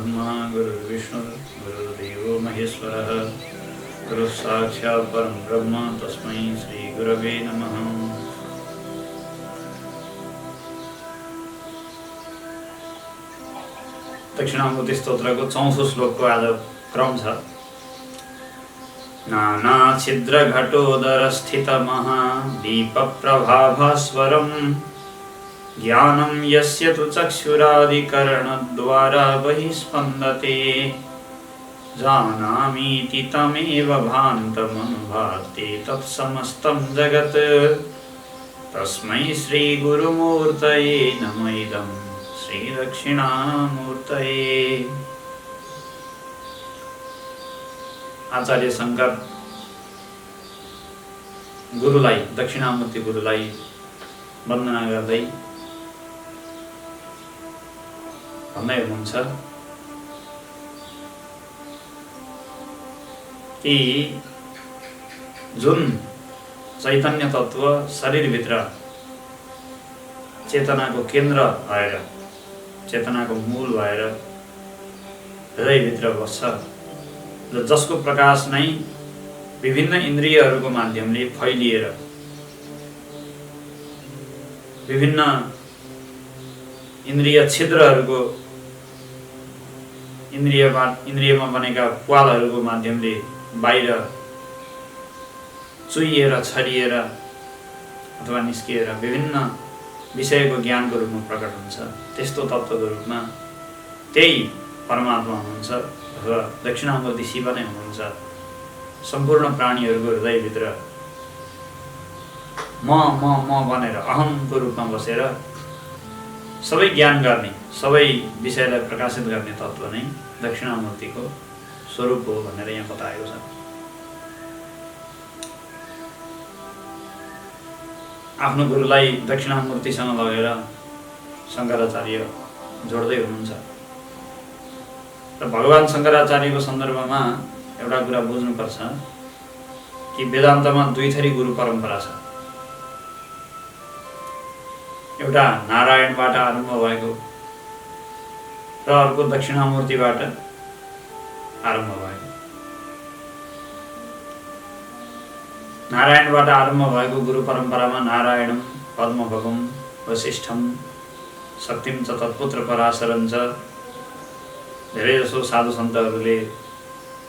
गुरुर्ब्रह्मा गुरुर्विष्णु गुरुर्देवो महेश्वरः गुरुः साक्षात् परं ब्रह्म तस्मै श्री गुरवे नमः। दक्षिणामूर्ति स्तोत्रको ४औं श्लोकको आज क्रम छ। नाना छिद्र घटोदर स्थित महादीप प्रभाभास्वरम् ज्ञानं यस्य तु चक्षुरादिकरणद्वारा बहिस्पन्दते जानामीति तमेव भान्तमनुभाति तत्समस्तं जगत् तस्मै श्रीगुरुमूर्तये नमः इदं श्रीदक्षिणामूर्तये। आचार्य शंकर गुरुलाई दक्षिणामूर्ति गुरुलाई वन्दना गर्दै भन्दै हुनुहुन्छ कि जुन चैतन्य तत्व शरीरभित्र चेतनाको केन्द्र भएर चेतनाको मूल भएर हृदयभित्र बस्छ र जसको प्रकाश नै विभिन्न इन्द्रियहरूको माध्यमले फैलिएर विभिन्न इन्द्रिय छिद्रहरूको इन्द्रियमा बनेका प्वालहरूको माध्यमले बाहिर चुइएर छरिएर अथवा निस्किएर विभिन्न विषयको ज्ञानको रूपमा प्रकट हुन्छ। त्यस्तो तत्त्वको रूपमा त्यही परमात्मा हुनुहुन्छ अथवा दक्षिणामूर्ति शिव नै हुनुहुन्छ। सम्पूर्ण प्राणीहरूको हृदयभित्र म भनेर अहमको रूपमा बसेर सबै ज्ञान गर्ने सबै विषयलाई प्रकाशित गर्ने तत्त्व नै दक्षिणामूर्तिको स्वरूप हो भनेर यहाँ बताएको छ। आफ्नो गुरुलाई दक्षिणामूर्तिसँग लगेर शङ्कराचार्य जोड्दै हुनुहुन्छ र भगवान शङ्कराचार्यको सन्दर्भमा एउटा कुरा बुझ्नुपर्छ कि वेदान्तमा दुई थरी गुरु परम्परा छ। एउटा नारायणबाट आरम्भ भएको र अर्को दक्षिणामूर्तिबाट आरम्भ भएको। नारायणबाट आरम्भ भएको गुरु परम्परामा नारायणम पद्मभगम वशिष्ठम शक्तिम च तत्पुत्र पराशरं च धेरैजसो साधु सन्तहरूले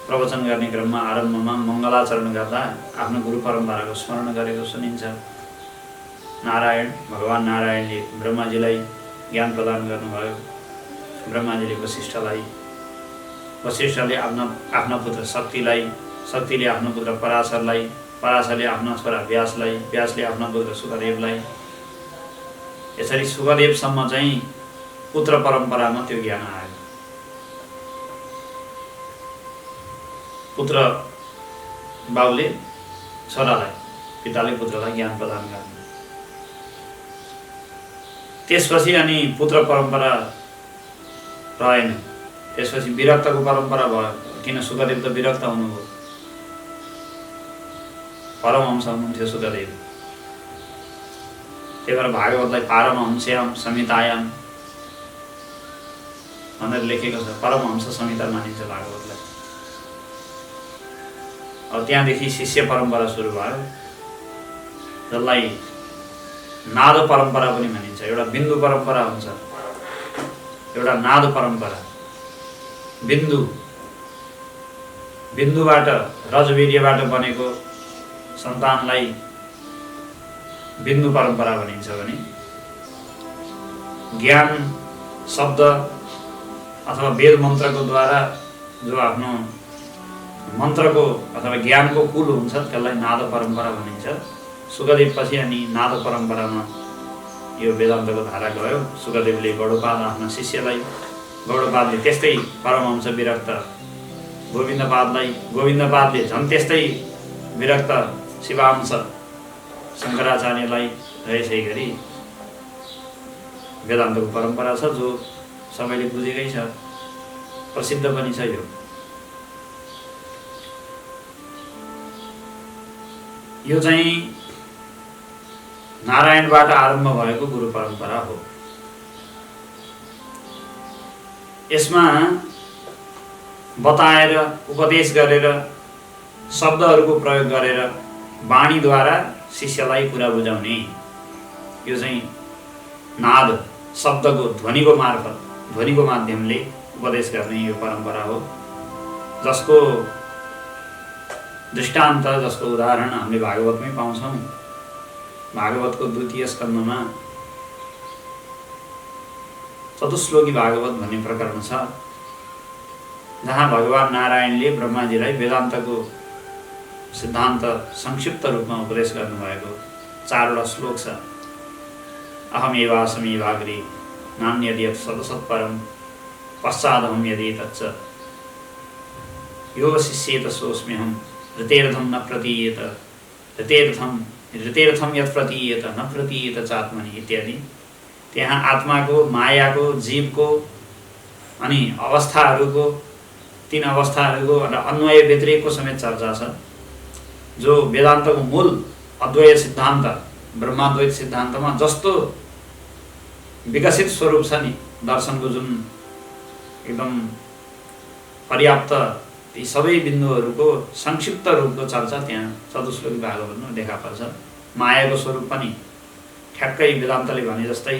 प्रवचन गर्ने क्रममा आरम्भमा मङ्गलाचरण गर्दा आफ्नो गुरु परम्पराको स्मरण गरेको सुनिन्छ। नारायण भगवान नारायणले ब्रह्माजीलाई ज्ञान प्रदान गर्नुभयो। ब्रह्माजीले वशिष्ठलाई, वशिष्ठले आफ्ना पुत्र शक्तिलाई, शक्तिले आफ्नो पुत्र पराशरलाई, पराशरले आफ्ना छोरा व्यासलाई, व्यासले आफ्ना पुत्र सुखदेवलाई, यसरी सुखदेवसम्म चाहिँ पुत्र परम्परामा त्यो ज्ञान आयो। पुत्र बाउले छोरालाई, पिताले पुत्रलाई ज्ञान प्रदान गर्ने। त्यसपछि अनि पुत्र परम्परा रहेन। त्यसपछि विरक्तको परम्परा भयो। किन सुखदेव त विरक्त हुनुभयो। परमहंस हुनुहुन्थ्यो सुखदेव। त्यही भएर भागवतलाई पारमहंस्याम संहितायाम भनेर लेखेको छ। परमहंस संहिता मानिन्छ भागवतलाई। अब त्यहाँदेखि शिष्य परम्परा सुरु भयो, जसलाई नाद परम्परा पनि भनिन्छ। एउटा बिन्दु परम्परा हुन्छ, एउटा नाद परम्परा। बिन्दुबाट रजवीर्यबाट बनेको सन्तानलाई बिन्दु परम्परा भनिन्छ भने ज्ञान शब्द अथवा वेद मन्त्रको द्वारा जो आफ्नो मन्त्रको अथवा ज्ञानको कुल हुन्छ त्यसलाई नाद परम्परा भनिन्छ। सुखदेव पछि अनि नाद परम्परामा यो वेदान्तको धारा गयो। सुखदेवले गौडपाद आफ्ना शिष्यलाई, गौडपादले त्यस्तै परमहंस विरक्त गोविन्दपादले झन् त्यस्तै विरक्त शिवांश शङ्कराचार्यलाई यसै गरी वेदान्तको परम्परा छ जो सबैले बुझेकै छ, प्रसिद्ध पनि छ। यो चाहिँ नारायणबाट आरम्भ भएको गुरु परम्परा हो। यसमा बताएर उपदेश गरेर शब्दहरूको प्रयोग गरेर वाणीद्वारा शिष्यलाई कुरा बुझाउने, यो चाहिँ नाद शब्दको ध्वनिको मार्फत, ध्वनिको माध्यमले उपदेश गर्ने यो परम्परा हो, जसको दृष्टान्त, जसको उदाहरण हामीले भागवतमै पाउँछौँ। भागवतको 2 स्कन्धमा चतुश्लोकी भागवत भन्ने प्रकरण छ, जहाँ भगवान नारायणले ब्रह्माजीलाई वेदान्तको सिद्धान्त संक्षिप्त रूपमा उपदेश गर्नुभएको 4वटा श्लोक छ। अहमेवासमेवाग्रे नान्यद्यत् सदसत्परं पश्चादहं यदि तच्च यो शिष्येत सोऽस्म्यहं ऋतेर्थं न प्रतीयेत ऋतेर्थं यत् प्रतीयेत न प्रतीयेत चात्मनि इत्यादि। त्यहाँ आत्माको, मायाको, जीवको अनि अवस्थाहरूको, 3 अवस्थाहरूको र अन्वय व्यतिरेकको समेत चर्चा छ। जो वेदान्तको मूल अद्वैत सिद्धान्त, ब्रह्माद्वैत सिद्धान्तमा जस्तो विकसित स्वरूप छ नि, दर्शनको जुन एकदम पर्याप्त, ती सबै बिन्दुहरूको संक्षिप्त रूपको चर्चा त्यहाँ चतुश्लोकी भागवतमा देखा पर्छ। मायाको स्वरूप पनि ठ्याक्कै वेदान्तले भने जस्तै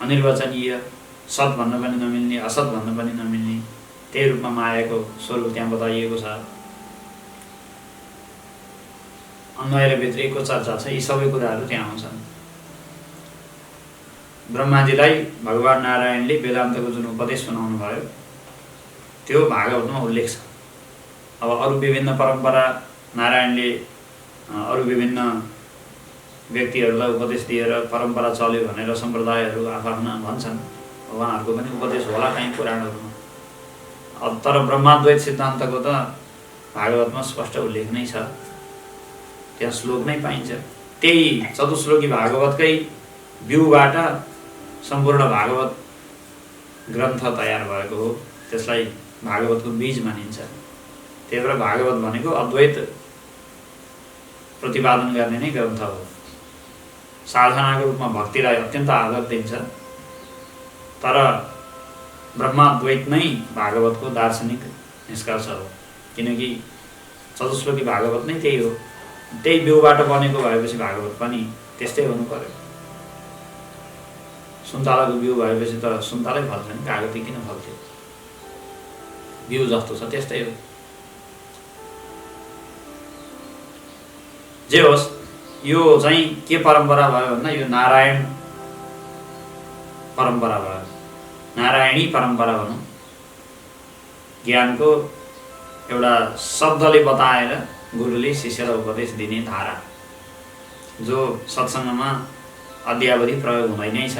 अनिर्वचनीय, सत भन्न पनि नमिल्ने, असत भन्न पनि नमिल्ने, त्यही रूपमा मायाको स्वरूप त्यहाँ बताइएको छ। अन्वय र व्यतिरेकको चर्चा छ। यी सबै कुराहरू त्यहाँ आउँछन्। ब्रह्माजीलाई भगवान नारायणले वेदान्तको जुन उपदेश सुनाउनु भयो त्यो भागवतमा उल्लेख छ। अब अरू विभिन्न परम्परा, नारायणले अरू विभिन्न व्यक्तिहरूलाई उपदेश दिएर परम्परा चल्यो भनेर सम्प्रदायहरू आफ्ना भन्छन्, उहाँहरूको पनि उपदेश होला कहीँ पुराणहरूमा। अब तर ब्रह्माद्वैत सिद्धान्तको त भागवतमा स्पष्ट उल्लेख नै छ, त्यहाँ श्लोक नै पाइन्छ। त्यही चतुश्लोकी भागवतकै बिउबाट सम्पूर्ण भागवत ग्रन्थ तयार भएको हो, त्यसलाई भागवतको बीज मानिन्छ। त्यही भएर भागवत भनेको अद्वैत प्रतिपादन गर्ने नै ग्रन्थ हो। साधनाको रूपमा भक्तिलाई अत्यन्त आदर दिन्छ, तर ब्रह्माद्वैत नै भागवतको दार्शनिक निष्कर्ष हो, किनकि चतुश्लोकी भागवत नै त्यही हो। त्यही बिउबाट बनेको भएपछि भागवत पनि त्यस्तै हुनु पर्यो। सुन्तलाको बिउ भएपछि त सुन्तलै फल्छ नि, कागती किन फल्थ्यो? बिउ जस्तो छ त्यस्तै हो। जे होस्, यो चाहिँ के परम्परा भयो भन्दा यो नारायण परम्परा भयो, नारायणी परम्परा भनौँ। ज्ञानको एउटा शब्दले बताएर गुरुले शिष्यलाई उपदेश दिने धारा, जो सत्सङ्गमा अद्यावधि प्रयोग हुँदै नै छ।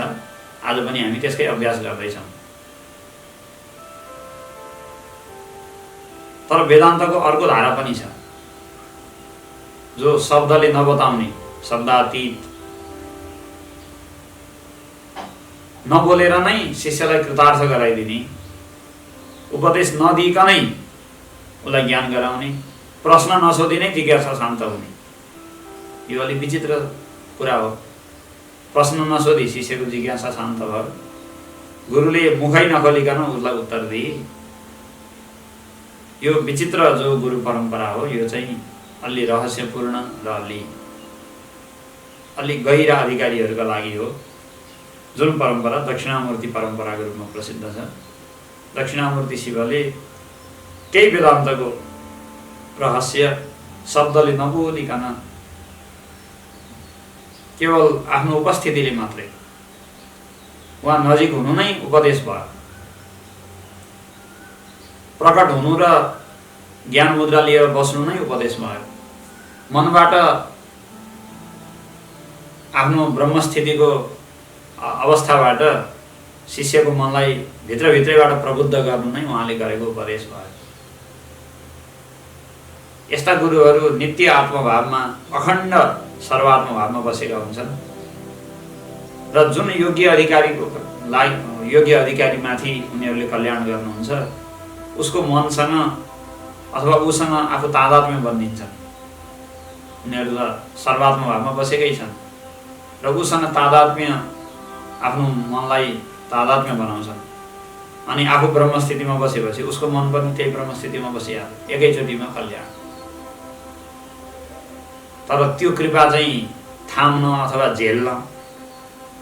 आज पनि हामी त्यसकै अभ्यास गर्दैछौँ। तर वेदान्तको अर्को धारा पनि छ, जो शब्दले नबताउने, शब्दातीत, नबोलेर नै शिष्यलाई कृतार्थ गराइदिने, उपदेश नदिइकनै उसलाई ज्ञान गराउने, प्रश्न नसोधी नै जिज्ञासा शान्त हुने। यो अलिक विचित्र कुरा हो। प्रश्न नसोधी शिष्यको जिज्ञासा शान्त भयो, गुरुले मुखै नखोलिकन उसलाई उत्तर दिए। यो विचित्र जो गुरु परम्परा हो, यो चाहिँ अलि रहस्यपूर्ण र अलि गहिरा अधिकारीहरूका लागि हो। जुन परम्परा दक्षिणामूर्ति परम्पराको रूपमा प्रसिद्ध छ। दक्षिणामूर्ति शिवले केही वेदान्तको रहस्य शब्दले नबोलिकन केवल आफ्नो उपस्थितिले मात्रै, उहाँ नजिक हुनु नै उपदेश भयो। प्रकट हुनु र ज्ञान मुद्रा लिएर बस्नु नै उपदेश भयो। मनबाट आफ्नो ब्रह्मस्थितिको अवस्थाबाट शिष्यको मनलाई भित्रभित्रैबाट प्रबुद्ध गर्नु नै उहाँले गरेको उपदेश भयो। यस्ता गुरुहरू नित्य आत्मभावमा, अखण्ड सर्वात्मभावमा बसेका हुन्छन् र जुन योग्य अधिकारीमाथि उनीहरूले कल्याण गर्नुहुन्छ, उसको मनसँग अथवा उसँग आफू तादात्म्य बनिन्छन्। उनीहरू त सर्वात्मभावमा बसेकै छन् र उसँग तादात्म्य, आफ्नो मनलाई तादात्म्य बनाउँछन्। अनि आफू ब्रह्मस्थितिमा बसेपछि उसको मन पनि त्यही ब्रह्मस्थितिमा बसिहाल्यो, एकैचोटिमा कल्याण। तर त्यो कृपा चाहिँ थाम्न अथवा झेल्न,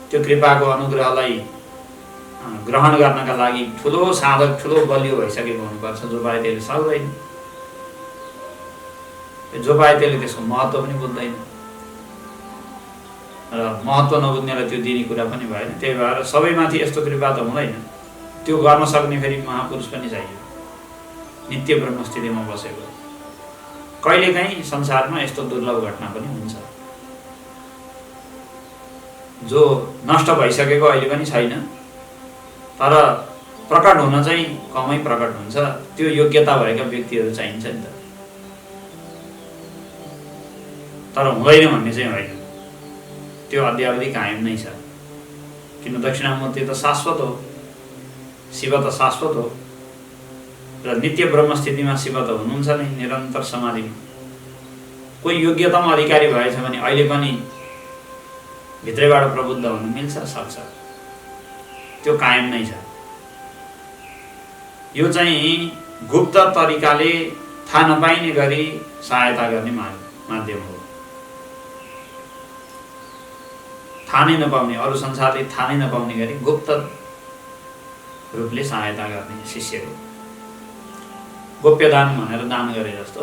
त्यो कृपाको अनुग्रहलाई ग्रहण गर्नका लागि ठुलो साधक, ठुलो बलियो भइसकेको हुनुपर्छ। जो पाए त्यसले सक्दैन, जो पाए त्यसले त्यसको महत्त्व पनि बुझ्दैन र महत्त्व नबुझ्नेलाई त्यो दिने कुरा पनि भएन। त्यही भएर सबैमाथि यस्तो कृपा त हुँदैन, त्यो गर्न सक्ने फेरि महापुरुष पनि चाहियो, नित्य ब्रह्मस्थितिमा बसेको। कहिलेकाहीँ संसारमा यस्तो दुर्लभ घटना पनि हुन्छ, जो नष्ट भइसकेको अहिले पनि छैन, तर प्रकट हुन चाहिँ कमै प्रकट हुन्छ। त्यो योग्यता भएका व्यक्तिहरू चाहिन्छ नि त, तर हुँदैन भन्ने चाहिँ होइन, त्यो अद्यावधि कायम नै छ। किन दक्षिणामूर्ति त शाश्वत हो, शिव त शाश्वत हो र नित्य ब्रह्मस्थितिमा शिव त हुनुहुन्छ नै, निरन्तर समाधिमा। कोही योग्यतम अधिकारी भएछ भने अहिले पनि भित्रैबाट प्रबुद्ध हुनु मिल्छ, सक्छ, त्यो कायम नै छ। यो चाहिँ गुप्त तरिकाले थाहा नपाइने गरी सहायता गर्ने माध्यम हो। थाहा नै नपाउने, अरू संसारले थाहा नै नपाउने गरी गुप्त रूपले सहायता गर्ने शिष्यको। गोप्य दान भनेर दान गरे जस्तो।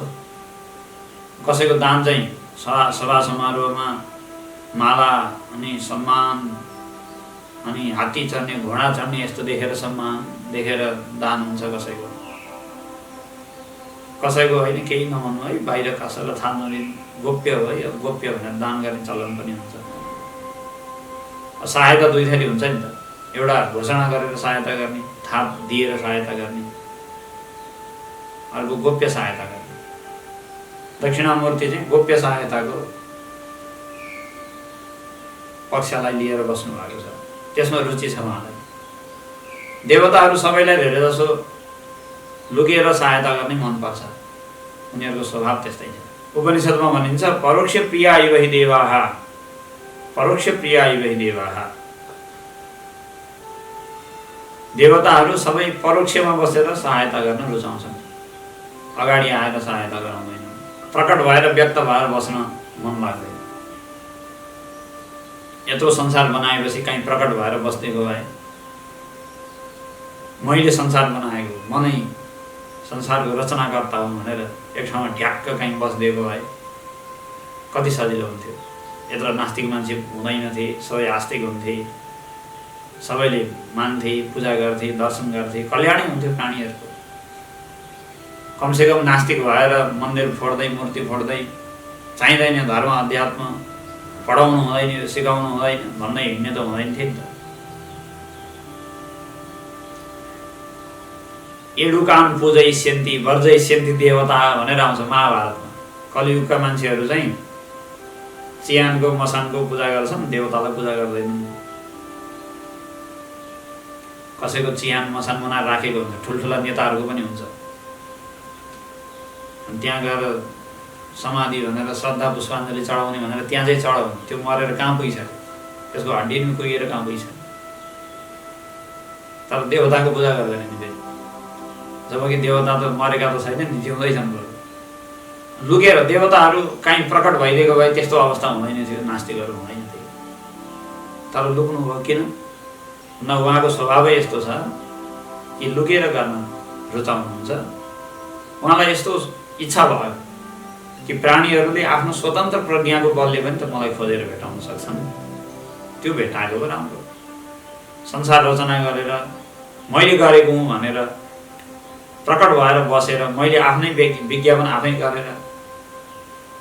कसैको दान चाहिँ सभा समारोहमा माला अनि सम्मान अनि हात्ती चढ्ने, घोडा चढ्ने यस्तो देखेर सम्मान देखेर दान हुन्छ कसैको। कसैको होइन, केही नभन्नु है, बाहिर कसैलाई थाहा नदिनु, गोप्य हो है, गोप्य भनेर दान गर्ने चलन पनि हुन्छ। सहायता दुई थरी हुन्छ नि त, एउटा घोषणा गरेर सहायता गर्ने, थाहा दिएर सहायता गर्ने, अर्को गोप्य सहायता गर्ने। दक्षिणामूर्ति चाहिँ गोप्य सहायताको पक्षलाई लिएर बस्नु भएको छ, त्यसमा रुचि छ उहाँलाई। देवताहरू सबैलाई धेरै जसो लुकेर सहायता गर्ने मनपर्छ, उनीहरूको स्वभाव त्यस्तै छ। उपनिषदमा भनिन्छ परोक्ष प्रिया इव हि देवाः, परोक्ष प्रिया इव हि देवाः। देवताहरू सबै परोक्षमा बसेर सहायता गर्न रुचाउँछन्, अगाडि आएर सहायता गराउँदैन। प्रकट भएर व्यक्त भएर बस्न मन लाग्दैन। यत्रो संसार बनाएपछि कहीँ प्रकट भएर बस्दिएको भए, मैले संसार बनाएको, म नै संसारको रचनाकर्ता हुँ भनेर एक ठाउँमा ढ्याक्क कहीँ बस्दिएको भए कति सजिलो हुन्थ्यो। यत्र नास्तिक मान्छे हुँदैनथे, सबै आस्तिक हुन्थे, सबैले मान्थे, पूजा गर्थे, दर्शन गर्थे, कल्याणै हुन्थ्यो प्राणीहरूको। कमसेकम नास्तिक भएर मन्दिर फोड्दै, मूर्ति फोड्दै, चाहिँदैन धर्म अध्यात्म पढाउनु हुँदैन, सिकाउनु हुँदैन भन्दै हिँड्ने त हुँदैन थियो नि त। एडुकान पूजयिष्यन्ति वर्जयिष्यन्ति देवता भनेर आउँछ महाभारतमा। कलियुगका मान्छेहरू चाहिँ चियानको मसानको पूजा गर्छन्, देवतालाई पूजा गर्दैनन्। कसैको चियान मसान बनाएर राखेको हुन्छ, ठुल्ठुला नेताहरूको पनि हुन्छ। त्यहाँ गएर समाधि भनेर श्रद्धा पुष्पाञ्जली चढाउने भनेर त्यहाँ चाहिँ चढाउने, त्यो मरेर कहाँ पुगिसक्यो, त्यसको हड्डी पनि कुहिएर कहाँ पुगिसक्यो। तर देवताको पूजा गर्दैन नि फेरि, जबकि देवता त मरेका त छैन नि, जिउँदैछन्। लुकेर देवताहरू कहीँ प्रकट भइदिएको भए त्यस्तो अवस्था हुँदैन थियो, नास्तिकहरू हुँदैन थियो। तर लुक्नु भयो किन? न उहाँको स्वभावै यस्तो छ कि लुकेर गर्न रुचाउनुहुन्छ। उहाँलाई यस्तो इच्छा भयो कि प्राणीहरूले आफ्नो स्वतन्त्र प्रज्ञाको बलले पनि त मलाई खोजेर भेटाउन सक्छन्। त्यो भेटाएको हो राम्रो। संसार रचना गरेर मैले गरेको हुँ भनेर प्रकट भएर बसेर, मैले आफ्नै विज्ञापन आफै गरेर,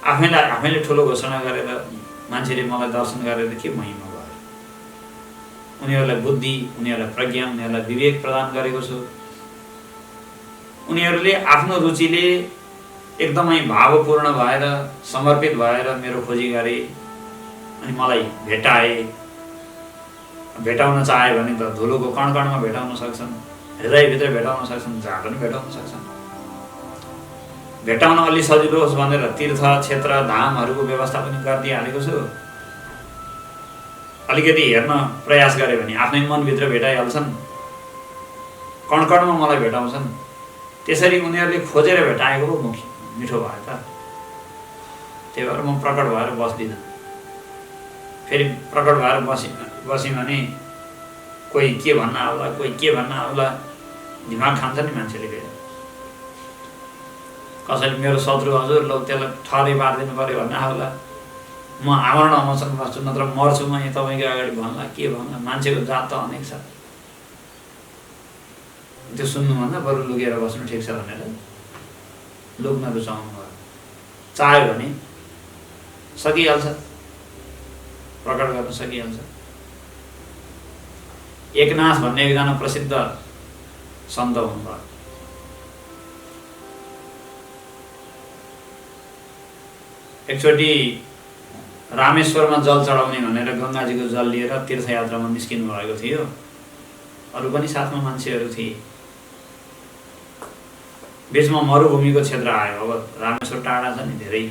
आफैले ठुलो घोषणा गरेर मान्छेले मलाई दर्शन गरेर के महिमा भयो। उनीहरूलाई बुद्धि, उनीहरूलाई प्रज्ञा, उनीहरूलाई विवेक प्रदान गरेको छु। उनीहरूले आफ्नो रुचिले एकदमै भावपूर्ण भएर, समर्पित भएर मेरो खोजी गरे अनि मलाई भेटाए। भेटाउन चाहे भने त धुलोको कणकणमा भेटाउन सक्छन्, हृदयभित्र भेटाउन सक्छन्, जहाँ पनि भेटाउन सक्छन्। भेटाउन अलि सजिलो होस् भनेर तीर्थ क्षेत्र धामहरूको व्यवस्था पनि गरिदिइहालेको छु। अलिकति हेर्न प्रयास गरे भने आफ्नै मनभित्र भेटाइहाल्छन्। कणकणमा मलाई भेटाउँछन्, त्यसरी उनीहरूले खोजेर भेटाएको पो मिठो भयो त। त्यही भएर म प्रकट भएर बस्दिनँ। फेरि प्रकट भएर बसेँ भने कोही के भन्न आउला, कोही के भन्न आउला, दिमाग खान्छ नि मान्छेले। फेरि कसैले मेरो शत्रु हजुर ल त्यसलाई ठहरै पारिदिनु पऱ्यो भन्ने आउला, म आमरण अमोचन गर्छु, नत्र मर्छु म यहाँ तपाईँको अगाडि भन्ला, के भन्ला। मान्छेको जात त अनेक छ, त्यो सुन्नुभन्दा बरु लुकेर बस्नु ठिक छ भनेर लुक्न रुचाउनु भयो। चाह्यो भने सकिहाल्छ, प्रकट गर्न सकिहाल्छ। एकनाथ भन्ने एकजना प्रसिद्ध सन्त हुनुभयो। एकचोटि रामेश्वरमा जल चढाउने भनेर गङ्गाजीको जल लिएर तीर्थयात्रामा निस्किनु भएको थियो। अरू पनि साथमा मान्छेहरू थिए। बीचमा मरुभूमिको क्षेत्र आयो। अब रामेश्वर टाढा छ नि धेरै।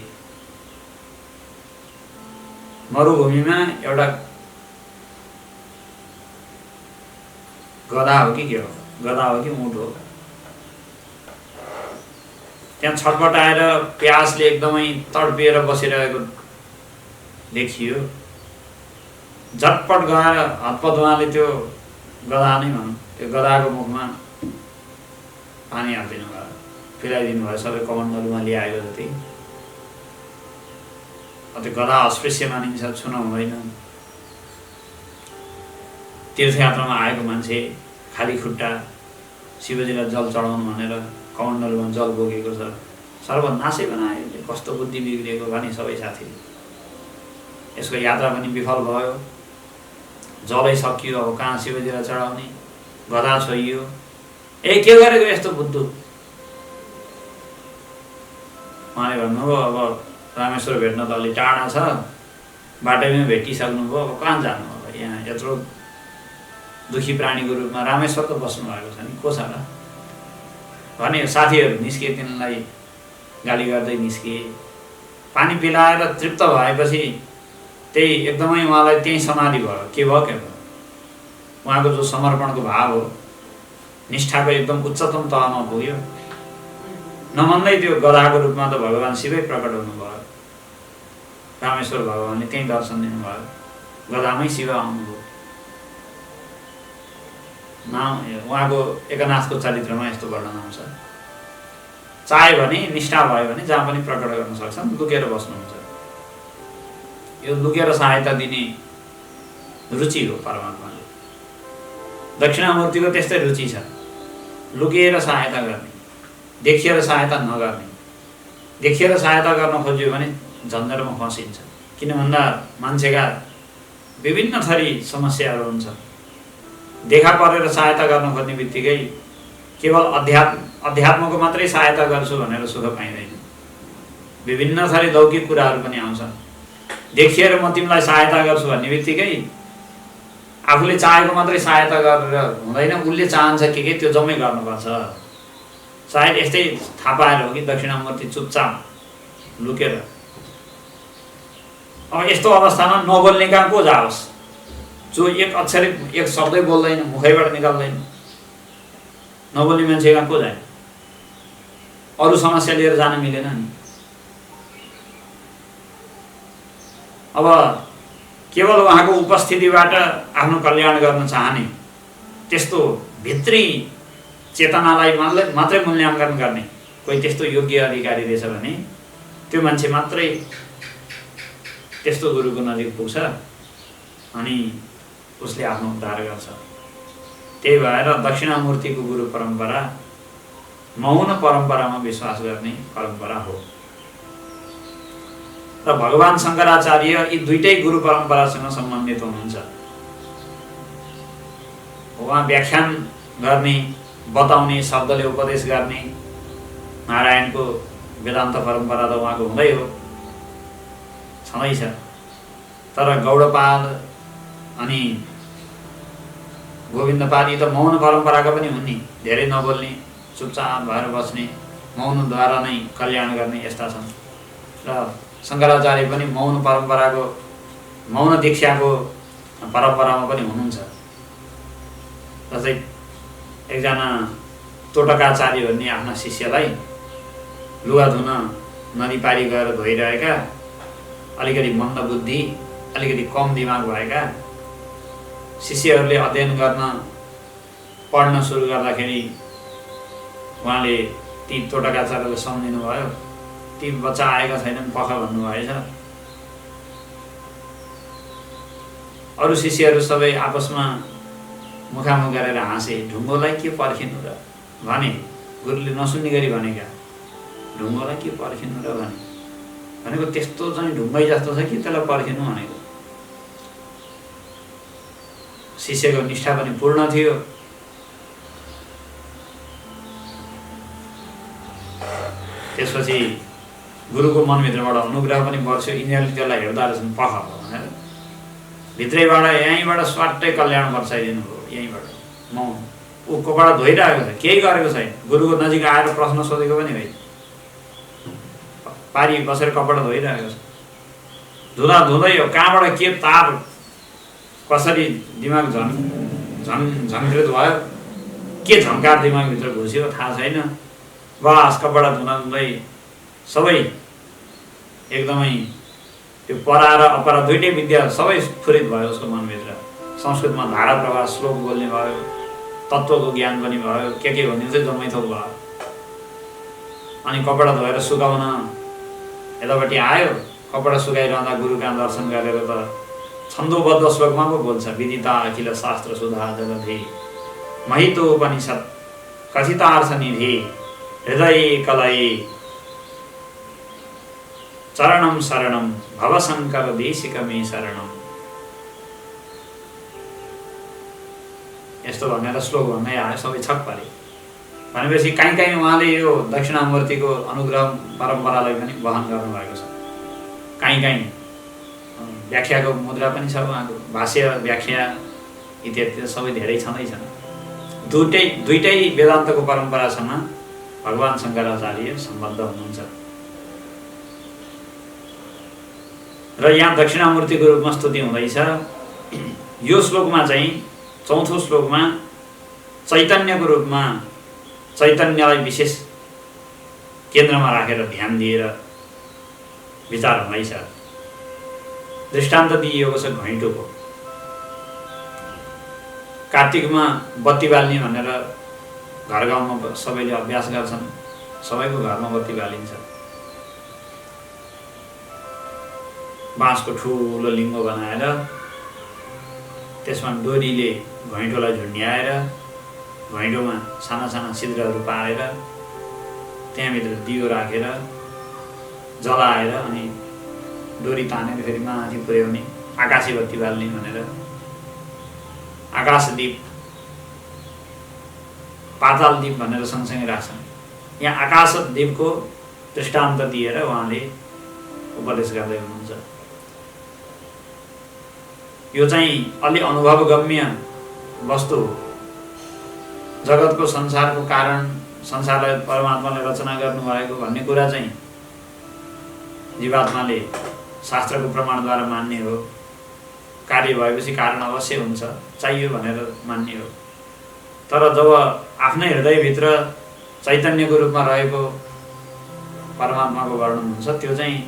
मरुभूमिमा एउटा गधा हो कि के हो, गधा हो कि ऊँट हो, त्यहाँ छटपटाएर प्यासले एकदमै तडपिएर बसिरहेको देखियो। झटपट गएर हतपत उहाँले त्यो गधा नै भनौँ, त्यो गधाको मुखमा पानी हालिदिनु भयो, पिलाइदिनु भयो सबै कमण्डलुमा ल्याएको जति। त्यो गधा अस्पृश्य मानिन्छ, छुन हुँदैन। तीर्थयात्रामा आएको मान्छे खाली खुट्टा शिवजीलाई जल चढाउनु भनेर कमण्डलुमा जल बोकेको छ, सर्वनाशै बनायो, कस्तो बुद्धि बिग्रिएको भने सबै साथीले। यसको यात्रा पनि विफल भयो, जलै सकियो। अब कहाँ शिवजीलाई चढाउने, गधा छोइयो। के गरेको यस्तो बुद्धु? उहाँले भन्नुभयो अब रामेश्वर भेट्न त अलि टाढा छ, बाटैमा भेटिसक्नुभयो, अब कहाँ जानु? अब यहाँ यत्रो दुखी प्राणीको रूपमा रामेश्वर त बस्नु भएको छ नि, को छ र भने साथीहरू निस्के, तिनलाई गाली गर्दै निस्के। पानी पिलाएर तृप्त भएपछि त्यही एकदमै उहाँलाई त्यही समाधि भयो। के भयो के भयो? उहाँको जो समर्पणको भाव हो, निष्ठाको एकदम उच्चतम तहमा पुग्यो। नमन्दै त्यो गधाको रूपमा त भगवान् शिवै प्रकट हुनुभयो। रामेश्वर भगवान्ले त्यहीँ दर्शन दिनुभयो, गधामै शिव आउनुभयो। उहाँको एकनाथको चरित्रमा यस्तो वर्णन आउँछ। चाह्यो भने, निष्ठा भयो भने जहाँ पनि प्रकट गर्न सक्छन्, लुकेर बस्नुहुन्छ। यो लुकेर सहायता दिने रुचि हो परमात्माले। दक्षिणामूर्तिको त्यस्तै रुचि छ, लुकेर सहायता गर्ने, देखिएर सहायता नगर्ने। देखिएर सहायता गर्न खोज्यो भने झन्झटमा फसिन्छ। किन भन्दा मान्छेका विभिन्न थरी समस्याहरू हुन्छ। देखा परेर सहायता गर्न खोज्ने बित्तिकै केवल अध्यात्मको मात्रै सहायता गर्छु भनेर सुख पाइँदैन। विभिन्न थरी लौकिक कुराहरू पनि आउँछन्। देखिएर म तिमीलाई सहायता गर्छु भन्ने बित्तिकै आफूले चाहेको मात्रै सहायता गरेर हुँदैन, उसले चाहन्छ के त्यो जम्मै गर्नुपर्छ। सायद यस्तै थाहा पाएर हो कि दक्षिणामूर्ति चुपचाप लुकेर। अब यस्तो अवस्थामा नबोल्ने कहाँ को जाओस्? जो एक अक्षर एक शब्दै बोल्दैन, मुखैबाट निकाल्दैन, नबोल्ने मान्छे कहाँ को जाए? अरू समस्या लिएर जान मिलेन नि। अब केवल उहाँको उपस्थितिबाट आफ्नो कल्याण गर्न चाहने, त्यस्तो भित्री चेतनालाई मात्रै मूल्याङ्कन गर्ने कोही त्यस्तो योग्य अधिकारी रहेछ भने त्यो मान्छे मात्रै त्यस्तो गुरुको नजिक पुग्छ अनि उसले आफ्नो उद्धार गर्छ। त्यही भएर दक्षिणामूर्तिको गुरु परम्परा मौन परम्परामा विश्वास गर्ने परम्परा हो। र भगवान शङ्कराचार्य यी दुईटै गुरु परम्परासँग सम्बन्धित हुनुहुन्छ। उहाँ व्याख्यान गर्ने, बताउने, शब्दले उपदेश गर्ने, नारायणको वेदान्त परम्परा त उहाँको हुँदै हो, छँदैछ। तर गौडपाद अनि गोविन्दपाद यी त मौन परम्पराका पनि हुन् नि। धेरै नबोल्ने, चुपचाप भएर बस्ने, मौनद्वारा नै कल्याण गर्ने यस्ता छन्। र शङ्कराचार्य पनि मौन परम्पराको, मौन दीक्षाको परम्परामा पनि हुनुहुन्छ। जस्तै एकजना तोटकाचार्य भन्ने आफ्ना शिष्यलाई लुगा धुन नदी पारी गएर धोइरहेका, अलिकति मन्दबुद्धि, अलिकति कम दिमाग भएका शिष्यहरूले अध्ययन गर्न पढ्न सुरु गर्दाखेरि उहाँले ती तोटकाचार्यलाई सम्झिनु भयो, ती बच्चा आएका छैनन् पख भन्नुभएछ। अरू शिष्यहरू सबै आपसमा मुखामुख गरेर हाँसे, ढुङ्गोलाई के पर्खिनु र भने, गुरुले नसुन्ने गरी भनेका, ढुङ्गोलाई के पर्खिनु र भनेको त्यस्तो चाहिँ ढुङ्गै जस्तो छ कि त्यसलाई पर्खिनु भनेको। शिष्यको निष्ठा पनि पूर्ण थियो। त्यसपछि गुरुको मनभित्रबाट अनुग्रह पनि बढ्यो। यिनीहरूले त्यसलाई हेर्दा रहेछन् पख भनेर भित्रैबाट यहीँबाट स्वाट्टै कल्याण बर्साइदिनु भयो। यहीँबाट ऊ कपडा धोइरहेको छ, केही गरेको छैन। गुरुको नजिक आएर प्रश्न सोधेको पनि होइन, पारी बसेर कपडा धोइरहेको छ। धुँदा धुँदै हो कहाँबाट के तार कसरी दिमाग झङ्कृत भयो, के झङ्कार दिमागभित्र घुस्यो थाहा छैन। बस कपडा धुँदा धुँदै सबै एकदमै त्यो परा र अपरा दुइटै विद्या सबै स्फुरित भयो उसको मनभित्र। संस्कृतमा धारा प्रवाह श्लोक बोल्ने भयो, तत्त्वको ज्ञान पनि भयो, के भन्ने चाहिँ जम्मै थोक भयो। अनि कपडा धोएर सुकाउन यतापट्टि आयो। कपडा सुकाइरहँदा गुरुका दर्शन गरेर त छन्दोबद्ध श्लोकमा पो बोल्छ, विदिता अखिल शास्त्र सुधा जगधि महितो उपनिषद कथितार्थ निधि हृदय कलय चरणम शरणम भवशङ्कर देशिकमे शरणम। यस्तो भनेर श्लोक भन्दै आयो, सबै छक परे। भनेपछि काहीँ काहीँ उहाँले यो दक्षिणामूर्तिको अनुग्रह परम्परालाई पनि वहन गर्नुभएको छ। काहीँ काहीँ व्याख्याको मुद्रा पनि छ उहाँको, भाष्य व्याख्या इत्यादि सबै धेरै छँदैछन्। दुइटै वेदान्तको परम्परासँग भगवान शङ्कराचार्य सम्बद्ध हुनुहुन्छ। र यहाँ दक्षिणामूर्तिको रूपमा स्तुति हुँदैछ। यो श्लोकमा चाहिँ चौथो श्लोकमा चैतन्यको रूपमा चैतन्यलाई विशेष केन्द्रमा राखेर ध्यान दिएर विचार हुँदैछ। दृष्टान्त दिइएको छ घैँटोको। कार्तिकमा बत्ती बाल्ने भनेर घर गाउँमा सबैले अभ्यास गर्छन्, सबैको घरमा बत्ती बालिन्छ। बाँसको ठुलो लिङ्गो बनाएर त्यसमा डोरीले घैँटोलाई झुन्ड्याएर घैँटोमा साना साना छिद्रहरू पारेर त्यहाँभित्र दियो राखेर जलाएर अनि डोरी तानेर फेरि माथि पुर्याउने, आकाशी बत्ती बाल्ने भनेर। आकाशदीप पाताल दीप भनेर सँगसँगै राख्छन्। यहाँ आकाशदीपको दृष्टान्त दिएर उहाँले उपदेश गर्दै हुनुहुन्छ। यो चाहिँ अलि अनुभवगम्य वस्तु हो। जगतको संसारको कारण, संसारलाई परमात्माले रचना गर्नुभएको भन्ने कुरा चाहिँ जीवात्माले शास्त्रको प्रमाणद्वारा मान्ने हो। कार्य भएपछि कारण अवश्य हुन्छ, चाहियो भनेर मान्ने हो। तर जब आफ्नै हृदयभित्र चैतन्यको रूपमा रहेको परमात्माको वर्णन हुन्छ, त्यो चाहिँ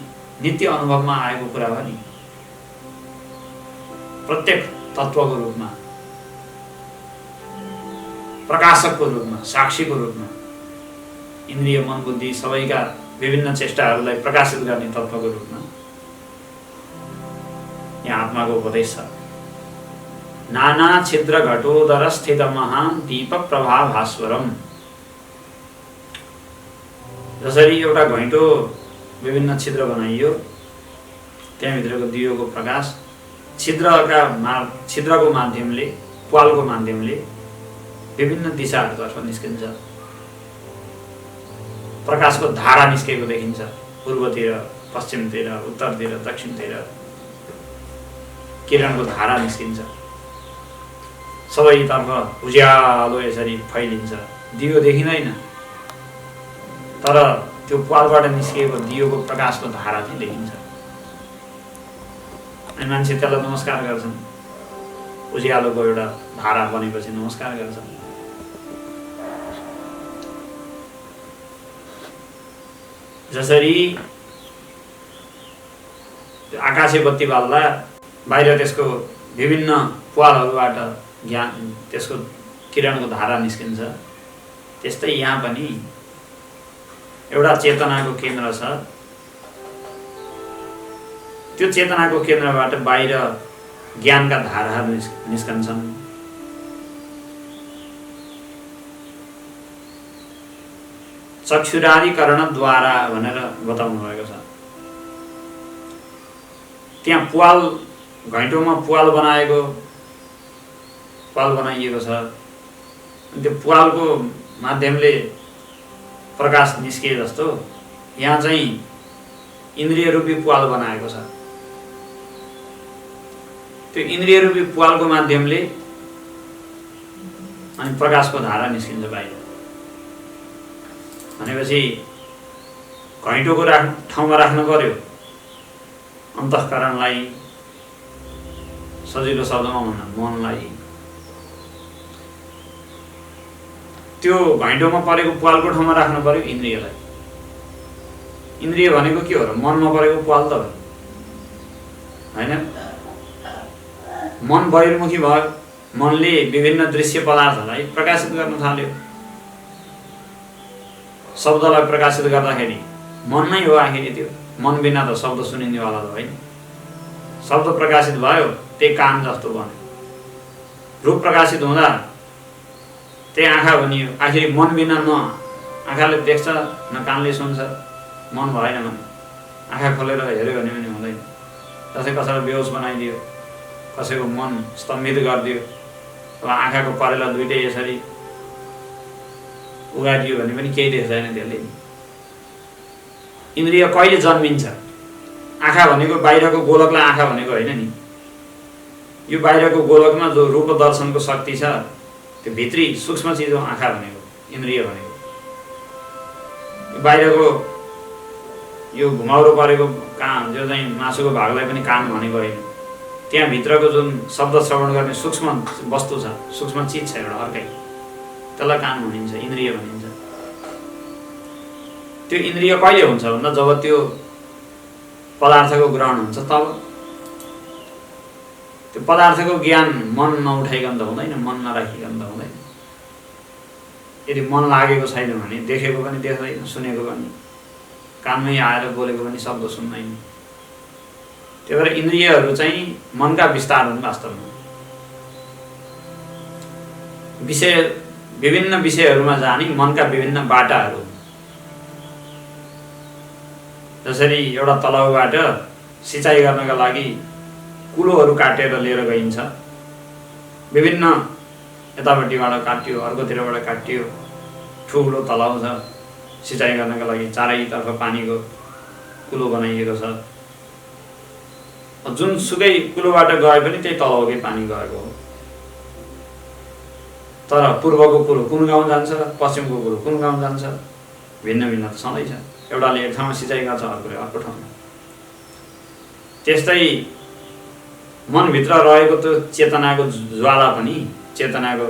नित्य अनुभवमा आएको कुरा हो नि। प्रत्येक तत्त्वको रूपमा, प्रकाशकको रूपमा, साक्षीको रूपमा, इन्द्रिय मन बुद्धि सबैका विभिन्न चेष्टाहरूलाई प्रकाशित गर्ने तत्त्वको रूपमा यहाँ आत्माको उपदेश छ। नाना छिद्र घटोदर स्थित महान दीपक प्रभा भास्वरम। जसरी एउटा घैँटो विभिन्न छिद्र बनाइयो, त्यहाँभित्रको दियोको प्रकाश छिद्रको माध्यमले, प्वालको माध्यमले विभिन्न दिशाहरूतर्फ निस्किन्छ। प्रकाशको धारा निस्केको देखिन्छ, पूर्वतिर, पश्चिमतिर, उत्तरतिर, दक्षिणतिर किरणको धारा निस्किन्छ। सबैतर्फ उज्यालो यसरी फैलिन्छ। दियो देखिँदैन, तर त्यो प्वालबाट निस्किएको दियोको प्रकाशको धारा चाहिँ देखिन्छ। अनि मान्छे त्यसलाई नमस्कार गर्छन्। उज्यालोको एउटा धारा बनेपछि नमस्कार गर्छन्। जसरी आकाशे बत्ती बाल्दा बाहिर त्यसको विभिन्न प्वालहरूबाट ज्ञान त्यसको किरणको धारा निस्किन्छ, त्यस्तै यहाँ पनि एउटा चेतनाको केन्द्र छ। त्यो चेतनाको केन्द्रबाट बाहिर ज्ञानका धाराहरू निस्कन्छन्। चक्षुरादिकरणद्वारा भनेर बताउनु भएको छ। त्यहाँ प्वाल, घैँटोमा प्वाल बनाइएको छ। त्यो प्वालको माध्यमले प्रकाश निस्किए जस्तो यहाँ चाहिँ इन्द्रिय रूपी प्वाल बनाएको छ। त्यो इन्द्रिय रूपी प्वालको माध्यमले अनि प्रकाशको धारा निस्किन्छ बाहिर। भनेपछि घैँटोको ठाउँमा राख्नु पर्यो अन्तःकरणलाई, सजिलो शब्दमा भन्दा मनलाई। त्यो घैँटोमा परेको प्वालको ठाउँमा राख्नु पर्यो इन्द्रियलाई। इन्द्रिय भनेको के हो र? मनमा परेको प्वाल त हो हैन? मन बहिर्मुखी भयो, मनले विभिन्न दृश्य पदार्थलाई प्रकाशित गर्न थाल्यो। शब्दलाई प्रकाशित गर्दाखेरि मन नै हो आखिर। त्यो मन बिना त शब्द सुनिनेवाला त होइन। शब्द प्रकाशित भयो त्यही कान जस्तो बन्यो। रूप प्रकाशित हुँदा त्यही आँखा बनियो। आखिर मन बिना न आँखाले देख्छ न कानले सुन्छ। मन भएन भने आँखा खोलेर हेऱ्यो भने पनि हुँदैन। जस्तै कसैलाई बेहोस बनाइदियो, कसैको मन स्तम्भित गरिदियो, अब आँखाको परेला दुइटै यसरी उगाडियो भने पनि केही देख्दैन त्यसले। इन्द्रिय कहिले जन्मिन्छ? आँखा भनेको बाहिरको गोलकलाई आँखा भनेको होइन नि। यो बाहिरको गोलकमा जो रूप दर्शनको शक्ति छ, त्यो भित्री सूक्ष्म चिज हो आँखा भनेको, इन्द्रिय भनेको। बाहिरको यो घुमाउरो परेको कान, जो चाहिँ मासुको भागलाई पनि कान भनेको होइन। त्यहाँ भित्रको जुन शब्द श्रवण गर्ने सूक्ष्म वस्तु छ, सूक्ष्म चिज छ एउटा अर्कै, त्यसलाई कान भनिन्छ, इन्द्रिय भनिन्छ। त्यो इन्द्रिय कहिले हुन्छ भन्दा जब त्यो पदार्थको ग्रहण हुन्छ तब। त्यो पदार्थको ज्ञान मन नउठाइकन त हुँदैन, मन नराखिकन त हुँदैन। यदि मन लागेको छैन भने देखेको पनि देख्दैन, सुनेको पनि, कानमै आएर बोलेको पनि शब्द सुन्दैन। त्यही भएर इन्द्रियहरू चाहिँ मनका विस्तार हुन् वास्तवमा। विभिन्न विषयहरूमा जाने मनका विभिन्न बाटाहरू। जसरी एउटा तलाउबाट सिँचाइ गर्नका लागि कुलोहरू काटेर लिएर गइन्छ, विभिन्न यतापट्टिबाट काटियो, अर्कोतिरबाट काटियो, ठुलो तलाउ छ, सिँचाइ गर्नका लागि चारैतर्फ पानीको कुलो बनाइएको छ। जुनसुकै कुलोबाट गए पनि त्यही तलाउकै पानी गएको हो। तर पूर्वको कुलो कुन गाउँ जान्छ, पश्चिमको कुलो कुन गाउँ जान्छ, भिन्न भिन्न त छँदैछ। एउटाले एक ठाउँमा सिँचाइ गर्छ, अर्कोले अर्को ठाउँमा। त्यस्तै मनभित्र रहेको त्यो चेतनाको ज्वाला पनि, चेतनाको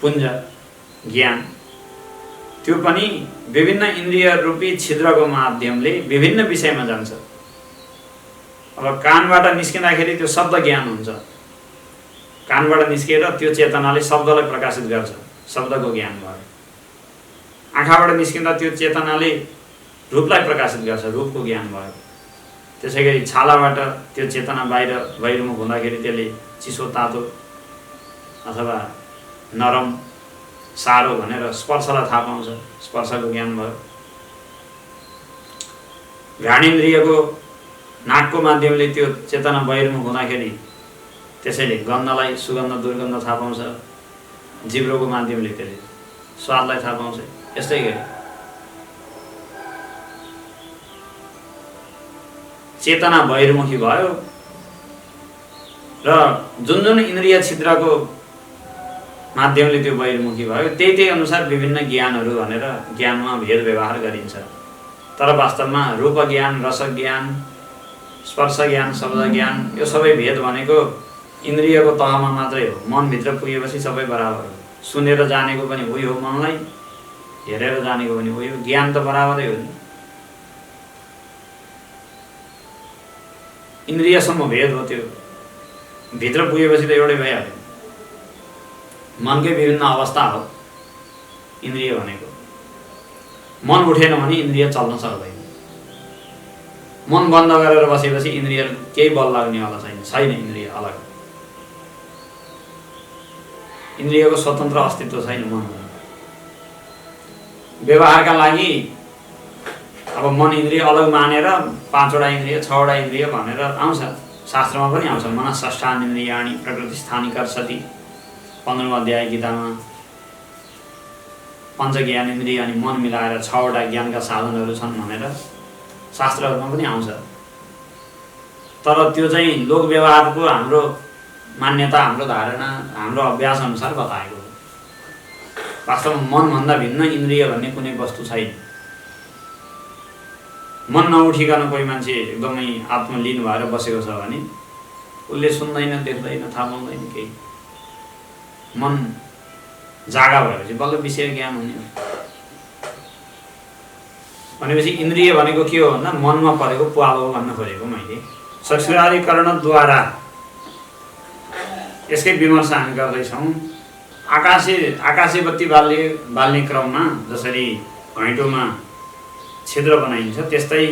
पुञ्ज ज्ञान, त्यो पनि विभिन्न इन्द्रिय रूपी छिद्रको माध्यमले विभिन्न विषयमा जान्छ। अब कानबाट निस्किँदाखेरि त्यो शब्द ज्ञान हुन्छ। कानबाट निस्किएर त्यो चेतनाले शब्दलाई प्रकाशित गर्छ, शब्दको ज्ञान भयो। आँखाबाट निस्किँदा त्यो चेतनाले रूपलाई प्रकाशित गर्छ, रूपको ज्ञान भयो। त्यसैगरी छालाबाट त्यो चेतना बाहिर बहिर्मुख हुँदाखेरि त्यसले चिसो तातो अथवा नरम सारो भनेर स्पर्शलाई थाहा पाउँछ, स्पर्शको ज्ञान भयो। घ्राणेन्द्रियको नाकको माध्यमले त्यो चेतना बहिर्मुख हुँदाखेरि त्यसैले गन्धलाई, सुगन्ध दुर्गन्ध थाहा पाउँछ। जिब्रोको माध्यमले त्यसले स्वादलाई थाहा पाउँछ। यस्तै गरी चेतना बहिर्मुखी भयो र जुन जुन इन्द्रिय छिद्रको माध्यमले त्यो बहिर्मुखी भयो, त्यही अनुसार विभिन्न ज्ञानहरू भनेर ज्ञानमा भेद व्यवहार गरिन्छ। तर वास्तवमा रूप ज्ञान, रस ज्ञान, स्पर्श ज्ञान, शब्द ज्ञान, यो सबै भेद भनेको इन्द्रियको तहमा मात्रै हो। मनभित्र पुगेपछि सबै बराबर हो। सुनेर जानेको पनि उही हो मनलाई, हेरेर जानेको पनि हो, यो ज्ञान त बराबरै हो नि। इन्द्रियसम्म भेद हो, त्यो भित्र पुगेपछि त एउटै भइहाल्यो। मनकै विभिन्न अवस्था हो इन्द्रिय भनेको। मन उठेन भने इन्द्रिय चल्न सक्दैन। मन बन्द गरेर बसेपछि इन्द्रिय केही बल लाग्नेवाला छैन इन्द्रिय अलग। इन्द्रियको स्वतन्त्र अस्तित्व छैन मनमा। व्यवहारका लागि अब मन इन्द्रिय अलग मानेर 5वटा इन्द्रिय 6वटा इन्द्रिय भनेर आउँछ, शास्त्रमा पनि आउँछ। मनःषष्ठानि इन्द्रियाणि प्रकृतिस्थानि कर्षति 15औं अध्याय गीतामा। पञ्च ज्ञान इन्द्रिय अनि मन मिलाएर 6वटा ज्ञानका साधनहरू छन् भनेर शास्त्रहरूमा पनि आउँछ। तर त्यो चाहिँ लोक व्यवहारको हाम्रो मान्यता, हाम्रो धारणा, हाम्रो अभ्यास अनुसार बताएको हो। वास्तवमा मनभन्दा भिन्न इन्द्रिय भन्ने कुनै वस्तु छैन। मन नउठिकन कोही मान्छे एकदमै आत्मलीन भएर बसेको छ भने उसले सुन्दैन, देख्दैन, थाहा पाउँदैन केही। मन जागा भएपछि बल्ल विषय ज्ञान हुने हो। भनेपछि इन्द्रिय भनेको के हो भन्दा मनमा परेको प्वाल हो भन्न खोजेको मैले। चक्षुरादिकरणद्वारा यसकै विमर्श हामी गर्दैछौँ। आकाशे बत्ती बाल्ने क्रममा जसरी घैँटोमा छिद्र बनाइन्छ, त्यस्तै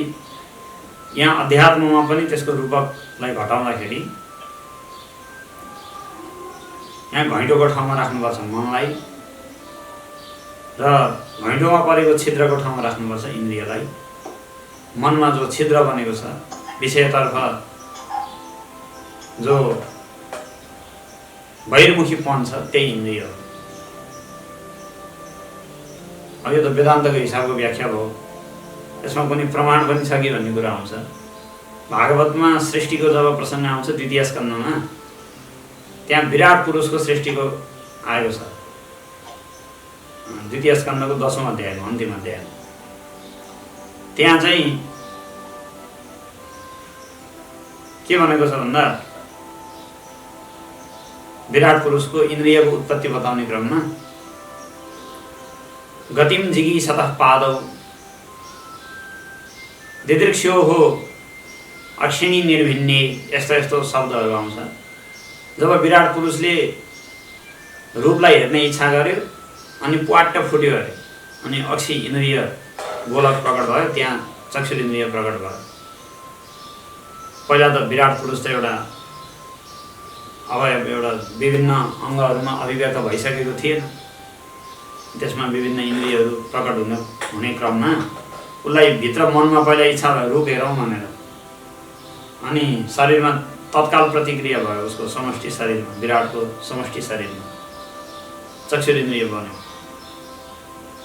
यहाँ अध्यात्ममा पनि त्यसको रूपकलाई घटाउँदाखेरि यहाँ घैँटोको ठाउँमा राख्नुपर्छ मनलाई र घैँटोमा परेको छिद्रको ठाउँमा राख्नुपर्छ इन्द्रियलाई। मनमा जो छिद्र बनेको छ विषयतर्फ जो बहिर्मुखीपन छ त्यही इन्द्रिय हो। अब यो त वेदान्तको हिसाबको व्याख्या भयो, यसमा कुनै प्रमाण पनि छ कि भन्ने कुरा आउँछ। भागवतमा सृष्टिको जब प्रसङ्ग आउँछ 2य स्कन्धमा, त्यहाँ विराट पुरुषको सृष्टिको आएको छ। 2य स्कन्धको 10औं अध्यायमा, अन्तिम अध्याय। त्यहाँ चाहिँ के भनेको छ भन्दा विराट पुरुषको इन्द्रियको उत्पत्ति बताउने क्रममा गतिम जिगी सतः पादौ दिदृक्ष्योः अक्षिणी निर्भिन्ने, यस्तो शब्दहरू आउँछ। जब विराट पुरुषले रूपलाई हेर्ने इच्छा गर्यो अनि प्वाट्ट फुट्यो अरे, अनि अक्षी इन्द्रिय गोलक प्रकट भयो, त्यहाँ चक्षु इन्द्रिय प्रकट भयो। पहिला त विराट पुरुष त एउटा अवयव, एउटा विभिन्न अङ्गहरूमा अभिव्यक्त भइसकेको थिएन। त्यसमा विभिन्न इन्द्रियहरू प्रकट हुने क्रममा उसलाई भित्र मनमा पहिला इच्छा भयो रूप हेरौँ भनेर, अनि शरीरमा तत्काल प्रतिक्रिया भयो उसको समष्टि शरीरमा, विराटको समष्टि शरीरमा चक्षु इन्द्रिय बन्यो।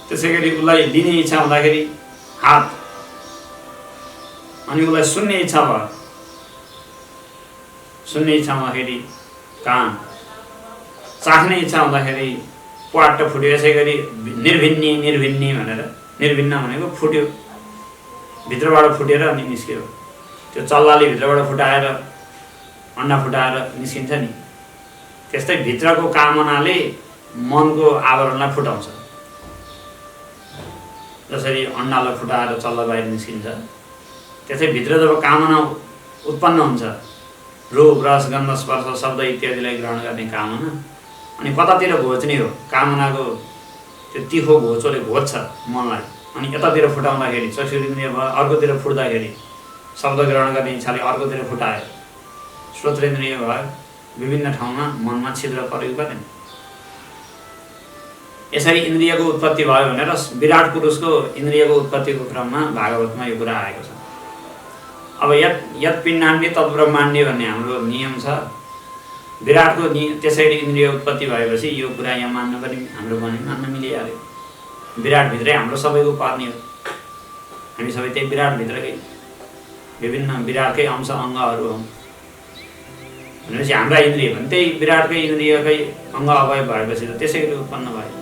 त्यसै गरी उसलाई लिने इच्छा हुँदाखेरि हात, अनि उसलाई सुन्ने इच्छा भयो, सुन्ने इच्छा हुँदाखेरि कान, चाख्ने इच्छा हुँदाखेरि प्वाट्ट फुट्यो। यसै गरी निर्भिन्ने भनेर, निर्भिन्न भनेको फुट्यो, भित्रबाट फुटेर अनि निस्क्यो। त्यो चल्लाले भित्रबाट फुटाएर अन्डा फुटाएर निस्किन्छ नि, त्यस्तै भित्रको कामनाले मनको आवरणलाई फुटाउँछ। जसरी अन्डालाई फुटाएर चल्ला बाहिर निस्किन्छ, त्यसै भित्र जब कामना उत्पन्न हुन्छ, रूप रस गन्ध स्पर्श शब्द इत्यादिलाई ग्रहण गर्ने कामना, अनि कतातिर घोच्ने हो कामनाको त्यो तिखो घोचोले घोच्छ मनलाई, अनि यतातिर फुटाउँदाखेरि चक्षु इन्द्रिय भयो, अर्कोतिर फुट्दाखेरि शब्द ग्रहण गर्ने इच्छाले अर्कोतिर फुटायो, श्रोत्रेन्द्रिय भयो, विभिन्न ठाउँमा मनमा छिद्र परेको परेन। यसरी इन्द्रियको उत्पत्ति भयो भनेर विराट पुरुषको इन्द्रियको उत्पत्तिको क्रममा भागवतमा यो कुरा आएको छ। अब यत पिण्डाण्डे तत् ब्रह्माण्डे भन्ने हाम्रो नियम छ। विराटको त्यसरी इन्द्रिय उत्पत्ति भएपछि यो कुरा यहाँ मान्न पनि हाम्रो मान्न मिलिहाल्यो। विराटभित्रै हाम्रो सबैको पर्ने हो, हामी सबै त्यही विराटभित्रकै विभिन्न विराटकै अंश अङ्गहरू हौँ भनेपछि हाम्रा इन्द्रिय पनि त्यही विराटकै इन्द्रियकै अङ्ग अवयव भएपछि त त्यसै गरी उत्पन्न भयो।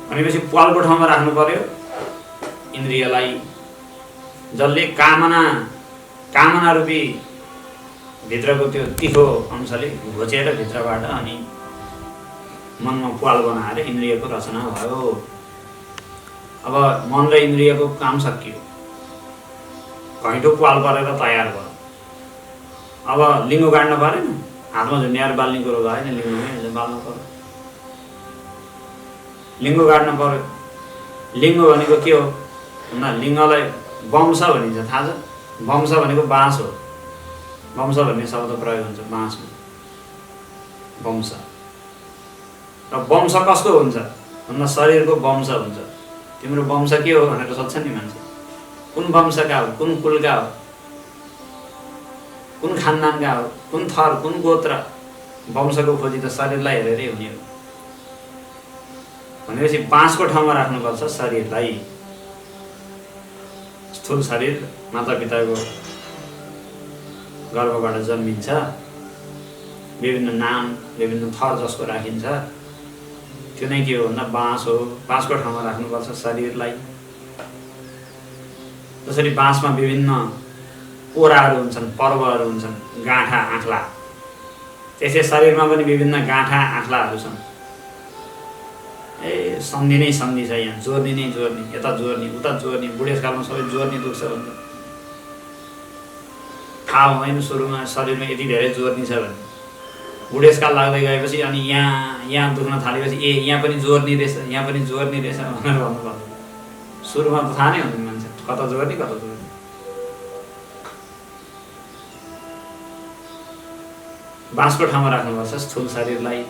भनेपछि प्वालको ठाउँमा राख्नु पर्यो इन्द्रियलाई, जसले कामना रूपी भित्रको त्यो तिखो अंशले घोचेर भित्रबाट अनि मनमा प्वाल बनाएर इन्द्रियको रचना भयो। अब मन र इन्द्रियको काम सकियो, घैँटो प्वाल परेर तयार भयो। अब लिङ्गो गाड्न परेन, हातमा झुन्ड्याएर बाल्ने कुरो भएन, लिङ्गोमै बाल्नु पर्यो। लिङ्गो गाड्न पर्यो। लिङ्गो भनेको के हो भन्दा लिङ्गलाई वंश भनिन्छ, थाहा छ? वंश भनेको बाँस हो। वंश भन्ने शब्द प्रयोग हुन्छ बाँसमा, वंश। र वंश कसको हुन्छ भन्दा शरीरको वंश हुन्छ। तिम्रो वंश के हो भनेर सोध्छ नि मान्छे, कुन वंशका हो, कुन कुलका हो, कुन खानदानका हो, कुन थर, कुन गोत्र। वंशको खोजी त शरीरलाई हेरेरै हुने हो। भनेपछि बाँसको ठाउँमा राख्नुपर्छ शरीरलाई। स्थूल शरीर मातापिताको गर्भबाट जन्मिन्छ, विभिन्न नाम विभिन्न थर जसको राखिन्छ, त्यो नै के हो भन्दा बाँस हो। बाँसको ठाउँमा राख्नुपर्छ शरीरलाई। जसरी बाँसमा विभिन्न ओराहरू हुन्छन्, पर्वहरू हुन्छन्, गाँठा आँख्ला, त्यसै शरीरमा पनि विभिन्न गाँठा आँख्लाहरू छन्। सन्धि नै सन्धि छ, यहाँ जोर्नी नै जोर्नी, यता जोर्नी उता जोर्नी, बुढेसकालमा सबै जोर्नी दुख्छ भन्छ। थाहा हुँदैन सुरुमा शरीरमा यति धेरै जोर्नी छ भने, बुढेसकाल लाग्दै गएपछि अनि यहाँ दुख्न थालेपछि यहाँ पनि जोर्नी रहेछ, यहाँ पनि जोर्नी रहेछ भनेर भन्नुपर्छ। सुरुमा त थाहा नै हुँदैन मान्छे, कता जोर्नी कता जोर्नी। बाँसको ठाउँमा राख्नुपर्छ स्थूल शरीरलाई।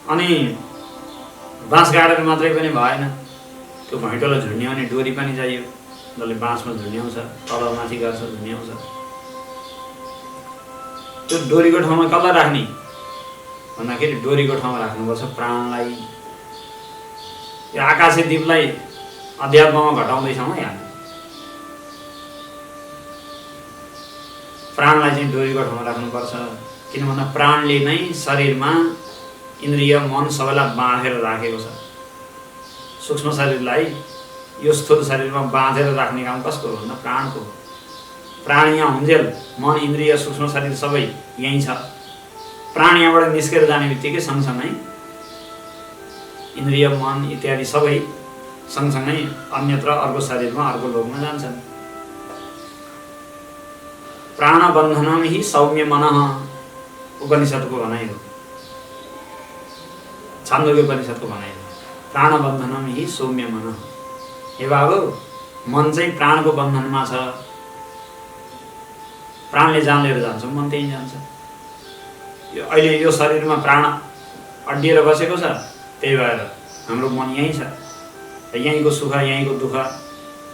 अनि बाँस गाडेर मात्रै पनि भएन, त्यो घैँटोलाई झुन्ड्याउने डोरी पनि चाहियो, जसले बाँसमा झुन्ड्याउँछ, तलमाथि गर्छ, झुन्ड्याउँछ। त्यो डोरीको ठाउँमा कसलाई राख्ने भन्दाखेरि डोरीको ठाउँमा राख्नुपर्छ प्राणलाई। यो आकाशे दीपलाई अध्यात्ममा घटाउँदैछौँ है हामी। प्राणलाई चाहिँ डोरीको ठाउँमा राख्नुपर्छ। किन भन्दा प्राणले नै शरीरमा इन्द्रिय मन सबैलाई बाँधेर राखेको छ। सूक्ष्म शरीरलाई यो स्थूल शरीरमा बाँधेर राख्ने काम कसको हो भन्दा प्राणको। प्राण यहाँ हुन्जेल मन इन्द्रिय सूक्ष्म शरीर सबै यहीँ छ। प्राण यहाँबाट निस्केर जाने बित्तिकै सँगसँगै इन्द्रिय मन इत्यादि सबै सँगसँगै अन्यत्र अर्को शरीरमा अर्को लोकमा जान्छन्। प्राणबन्धनम हि सौम्य मनः उपनिषदको भनाइ हो, छान्दोग्य उपनिषदको भनाइ हो। प्राणबन्धनम हि सौम्य मनः। हे बाबु, मन चाहिँ प्राणको बन्धनमा छ। प्राणले जहाँ लिएर जान्छ मन त्यहीँ जान्छ। अहिले यो शरीरमा प्राण अड्डिएर बसेको छ, त्यही भएर हाम्रो मन यहीँ छ। यहीँको सुख, यहीँको दुःख,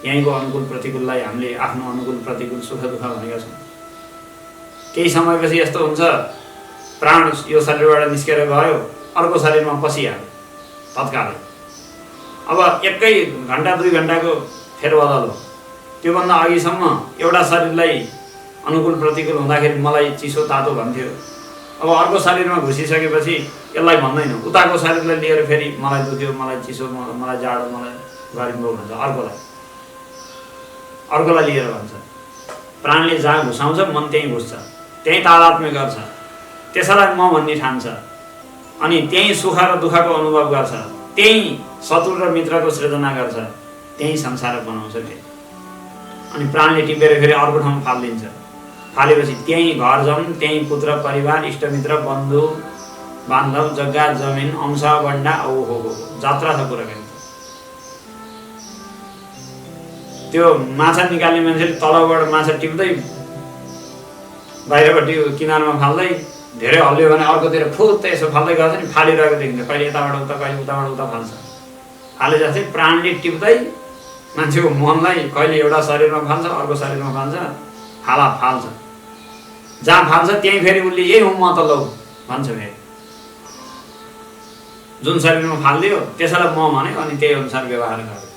यहीँको अनुकूल प्रतिकूललाई हामीले आफ्नो अनुकूल प्रतिकूल सुख दुःख भनेका छौँ। केही समयपछि यस्तो हुन्छ, प्राण यो शरीरबाट निस्केर गयो, अर्को शरीरमा पसिहाल्यो तत्कालै। अब एकै घन्टा 2 घन्टाको फेरबदल हो। त्योभन्दा अघिसम्म एउटा शरीरलाई अनुकूल प्रतिकूल हुँदाखेरि मलाई चिसो तातो भन्थ्यो। अब अर्को शरीरमा घुसिसकेपछि यसलाई भन्दैन, उताको शरीरलाई लिएर फेरि मलाई दुख्यो, मलाई चिसो, मलाई जाडो, मलाई गरिब भन्छ। अर्कोलाई लिएर भन्छ। प्राणले जहाँ घुसाउँछ मन त्यहीँ घुस्छ, त्यहीँ तादात्म्य गर्छ, त्यसैलाई म भन्ने ठान्छ। अनि त्यहीँ सुख र दुःखको अनुभव गर्छ, त्यहीँ शत्रु र मित्रको सृजना गर्छ, त्यहीँ संसार बनाउँछ फेरि। अनि प्राणले टिपेर फेरि अर्को ठाउँमा फालिदिन्छ। फालेपछि त्यहीँ घर जम, त्यहीँ पुत्र परिवार इष्टमित्र बन्धु बान्धव जग्गा जमिन अंश बन्डा ओहो जात्रा छ कुराकानी। त्यो माछा निकाल्ने मान्छेले तलबाट माछा टिप्दै बाहिरपट्टि किनारमा फाल्दै धेरै हल्लियो भने अर्कोतिर फुत्तै यसो फाल्दै गर्छ नि, फालिरहेको देखिन्छ। कहिले यताबाट उता, कहिले उताबाट उता फाल्छ। फाले जस्तै प्राणले टिप्दै मान्छेको मनलाई कहिले एउटा शरीरमा फाल्छ, अर्को शरीरमा फाल्छ, फाल्छ। जहाँ फाल्छ त्यहीँ फेरि उसले यही हुँ म त लौ भन्छ। फेरि जुन शरीरमा फालिदियो त्यसैलाई म भन्यो, अनि त्यही अनुसार व्यवहार गर्यो।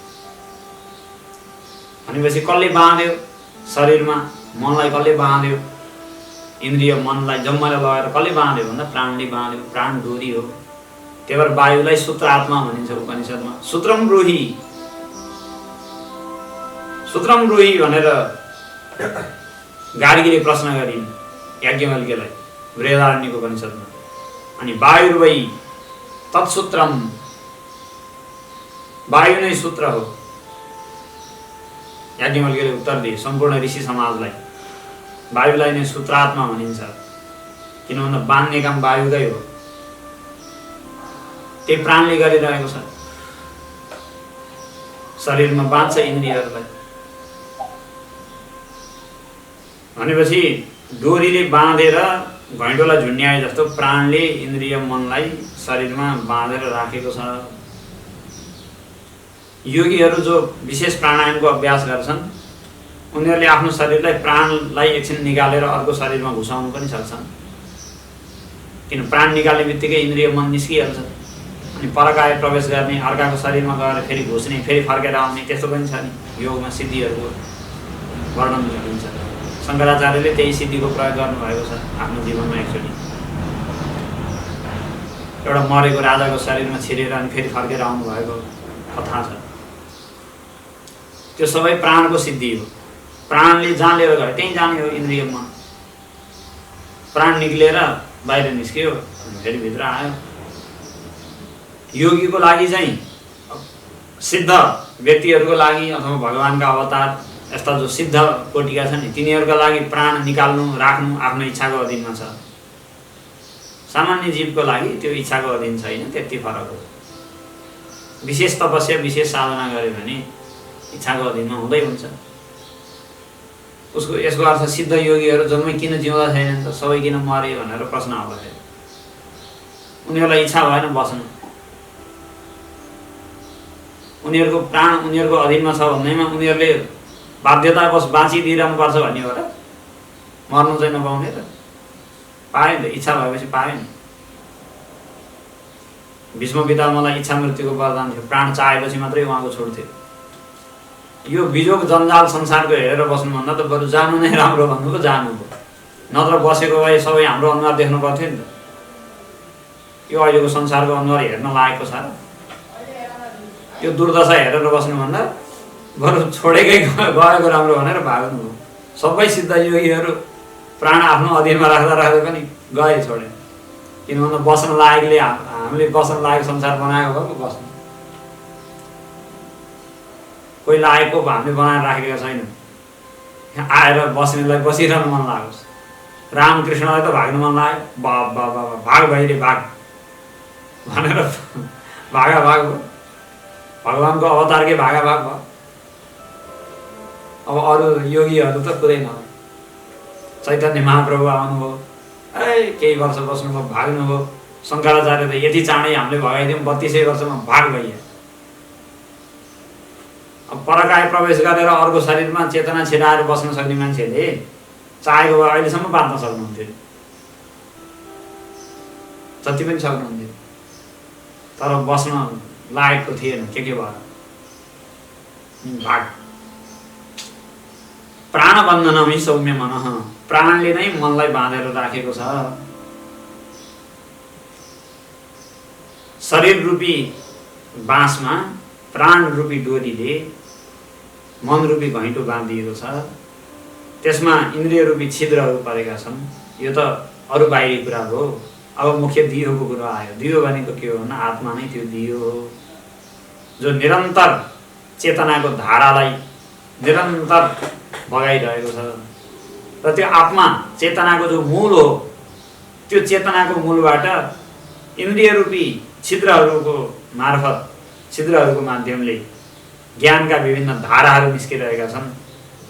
भनेपछि कसले बाँध्यो शरीरमा मनलाई, कसले बाँध्यो इन्द्रिय मनलाई जम्माले लगाएर, कसले बाँध्यो भन्दा प्राणले बाँध्यो। प्राण डोरी हो। त्यही भएर वायुलाई सूत्र आत्मा भनिन्छ उपनिषदमा। सूत्रम ब्रूहि भनेर गार्गीले प्रश्न गरिन् याज्ञवल्क्यलाई। बृहदारण्यको उपनिषदमा। अनि वायुर्वै तत्सूत्रम, वायु नै सूत्र हो। याज्ञवल्क्यले उत्तर दिए सम्पूर्ण ऋषि समाजलाई, वायुलाई नै सूत्रात्मा भनिन्छ, किन भन्दा बान्ने काम वायुकै हो, त्यही प्राणले गरिरहेको छ। शरीरमा बाँध्छ इन्द्रियहरूलाई भनेपछि डोरीले बाँधेर घैँटोलाई झुन्ड्याए जस्तो प्राणले इन्द्रिय मनलाई शरीरमा बाँधेर राखेको छ। योगीहरू जो विशेष प्राणायामको अभ्यास गर्छन् उनीहरूले आफ्नो शरीरलाई, प्राणलाई एकछिन निकालेर अर्को शरीरमा घुसाउनु पनि सक्छन्, किन प्राण निकाल्ने बित्तिकै इन्द्रिय मन निस्किहाल्छ। अनि परकाय प्रवेश गर्ने, अर्काको शरीरमा गएर फेरि घुस्ने, फेरि फर्केर आउने, त्यस्तो पनि छ नि योगमा सिद्धिहरूको वर्णन गरिन्छ। शङ्कराचार्यले त्यही सिद्धिको प्रयोग गर्नुभएको छ आफ्नो जीवनमा। एकचोटि एउटा मरेको राजाको शरीरमा छिरेर अनि फेरि फर्केर आउनुभएको कथा छ। त्यो सबै प्राणको सिद्धि हो। प्राणले जहाँ लिएर गयो त्यहीँ जाने हो इन्द्रिय मन। प्राण निक्लेर बाहिर निस्क्यो अनि फेरि भित्र आयो। योगीको लागि चाहिँ, सिद्ध व्यक्तिहरूको लागि अथवा भगवानका अवतार यस्ता जो सिद्ध कोटिका छन् नि तिनीहरूका लागि प्राण निकाल्नु राख्नु आफ्नो इच्छाको अधीनमा छ। सामान्य जीवको लागि त्यो इच्छाको अधीन छैन, त्यति फरक हो। विशेष तपस्या, विशेष साधना गर्यो भने इच्छाको अधीनमा हुँदै हुन्छ उसको। यसको अर्थ सिद्ध योगीहरू जम्मै किन जिउँदा छैनन् त, सबै किन मरे भनेर प्रश्न आउँदाखेरि उनीहरूलाई इच्छा भएन बस्नु। उनीहरूको प्राण उनीहरूको अधीनमा छ भन्दैमा उनीहरूले बाध्यतावश बाँचिदिइरहनु पर्छ भन्ने हो र? मर्नु चाहिँ नपाउने र? पायो नि त, इच्छा भएपछि पायो नि। भीष्म पितामहलाई इच्छा मृत्युको वरदान थियो, प्राण चाहेपछि मात्रै उहाँको छोड्थ्यो। यो बिजोग जन्जाल संसारको हेरेर बस्नुभन्दा त बरु जानु नै राम्रो भन्नुको जानु हो। नत्र बसेको भए सबै हाम्रो अनुहार देख्नु पर्थ्यो नि त। यो अहिलेको संसारको अनुहार हेर्न लागेको छ र? यो दुर्दशा हेरेर बस्नुभन्दा बरु छोडेकै गएको राम्रो भनेर भाग्नु हो। सबै सिद्ध योगीहरू प्राण आफ्नो अधीनमा राख्दा राख्दै पनि गए, छोडे। किन भन्दा बस्न लागेकोले, हामीले बस्न लागेको संसार बनाएको भएको बस्नु। कोही लागेको हामीले बनाएर राखेका छैनौँ। आएर बस्नेलाई बसिरहनु मन लागोस्। रामकृष्णलाई त भाग्नु मन लाग्यो, बाबा भाग भइरे भाग भनेर भागा भाग भयो। भगवानको अवतारकै भागा भाग भयो। अब अरू योगीहरू त कुरै न। चैतन्य महाप्रभु आउनुभयो, केही वर्ष बस्नुभयो, भाग्नुभयो। शङ्कराचार्य त यति चाँडै हामीले भगाइदियौँ, 32 वर्षमा भाग भइयो। अब परकाय प्रवेश गरेर अर्को शरीरमा चेतना छिराएर बस्न सक्ने मान्छेले चाहेको भए अहिलेसम्म बाँच्न सक्नुहुन्थ्यो, जति पनि सक्नुहुन्थ्यो। तर बस्न लायकको थिएन, के भएर भाग। प्राण बन्धनमै सौम्य मनः, प्राणले नै मनलाई बाँधेर राखेको छ। शरीर रूपी बाँसमा प्राण रूपी डोरीले मन रूपी घैँटो बाँधिएको छ। त्यसमा इन्द्रिय रूपी छिद्रहरू परेका छन्। यो त अरू बाहिरी कुरा हो। अब मुख्य दियोको कुरा आयो। दियो भनेको के हो भन्दा आत्मा नै त्यो दियो हो, जो निरन्तर चेतनाको धारालाई निरन्तर बगाइरहेको छ। र त्यो आत्मा चेतनाको जो मूल हो, त्यो चेतनाको मूलबाट इन्द्रिय रूपी छिद्रहरूको मार्फत, छिद्रहरूको माध्यमले ज्ञानका विभिन्न धाराहरू निस्किरहेका छन्,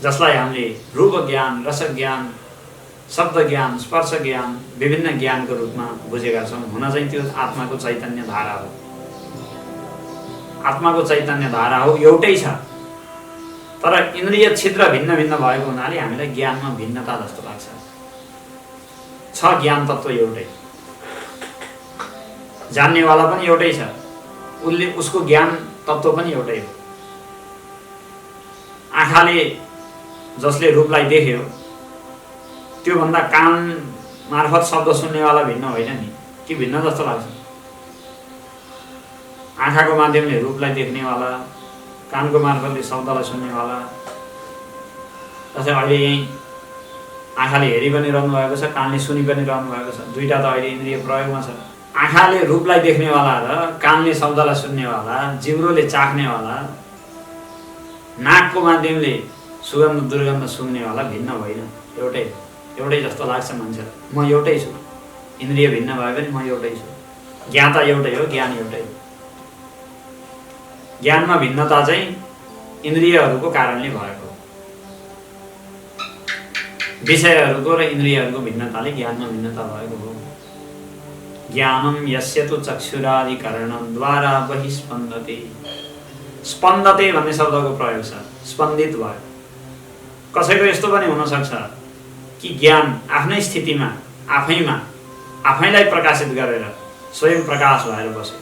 जसलाई हामीले रूप ज्ञान, रस ज्ञान, शब्द ज्ञान, स्पर्श ज्ञान, विभिन्न ज्ञानको रूपमा बुझेका छौँ। हुन चाहिँ त्यो आत्माको चैतन्य धारा हो। आत्माको चैतन्य धारा हो, एउटै छ। तर इन्द्रिय छिद्र भिन्न भिन्न भएको हुनाले हामीलाई ज्ञानमा भिन्नता जस्तो लाग्छ। छ ज्ञान तत्त्व एउटै, जान्नेवाला पनि एउटै छ, उसको ज्ञान तत्त्व पनि एउटै हो। आँखाले जसले रूपलाई देख्यो त्योभन्दा कान मार्फत शब्द सुन्नेवाला भिन्न होइन नि, कि भिन्न जस्तो लाग्छ? आँखाको माध्यमले रूपलाई देख्नेवाला, कानको मार्फतले शब्दलाई सुन्नेवाला। जस्तै अहिले यहीँ आँखाले हेरि पनि रहनु भएको छ, कानले सुनि पनि रहनु भएको छ। दुईटा त अहिले इन्द्रिय प्रयोगमा छ। आँखाले रूपलाई देख्नेवाला र कानले शब्दलाई सुन्नेवाला, जिब्रोले चाख्नेवाला, नाकको माध्यमले सुगन्ध दुर्गन्ध सुन्नेवाला भिन्न होइन, एउटै जस्तो लाग्छ मान्छेलाई। म एउटै छु, इन्द्रिय भिन्न भए पनि म एउटै छु। ज्ञाता एउटै हो, ज्ञान एउटै हो। ज्ञानमा भिन्नता चाहिँ इन्द्रियहरूको कारणले भएको, विषयहरूको र इन्द्रियहरूको भिन्नताले ज्ञानमा भिन्नता भएको हो। ज्ञानम यस्य तु चक्षुरादिकरणद्वारा बहिस्पन्दते। स्पन्दते भन्ने शब्दको प्रयोग छ, स्पन्दित भयो। कसैको यस्तो पनि हुनसक्छ कि ज्ञान आफ्नै स्थितिमा आफैलाई प्रकाशित गरेर स्वयं प्रकाश भएर बस्यो,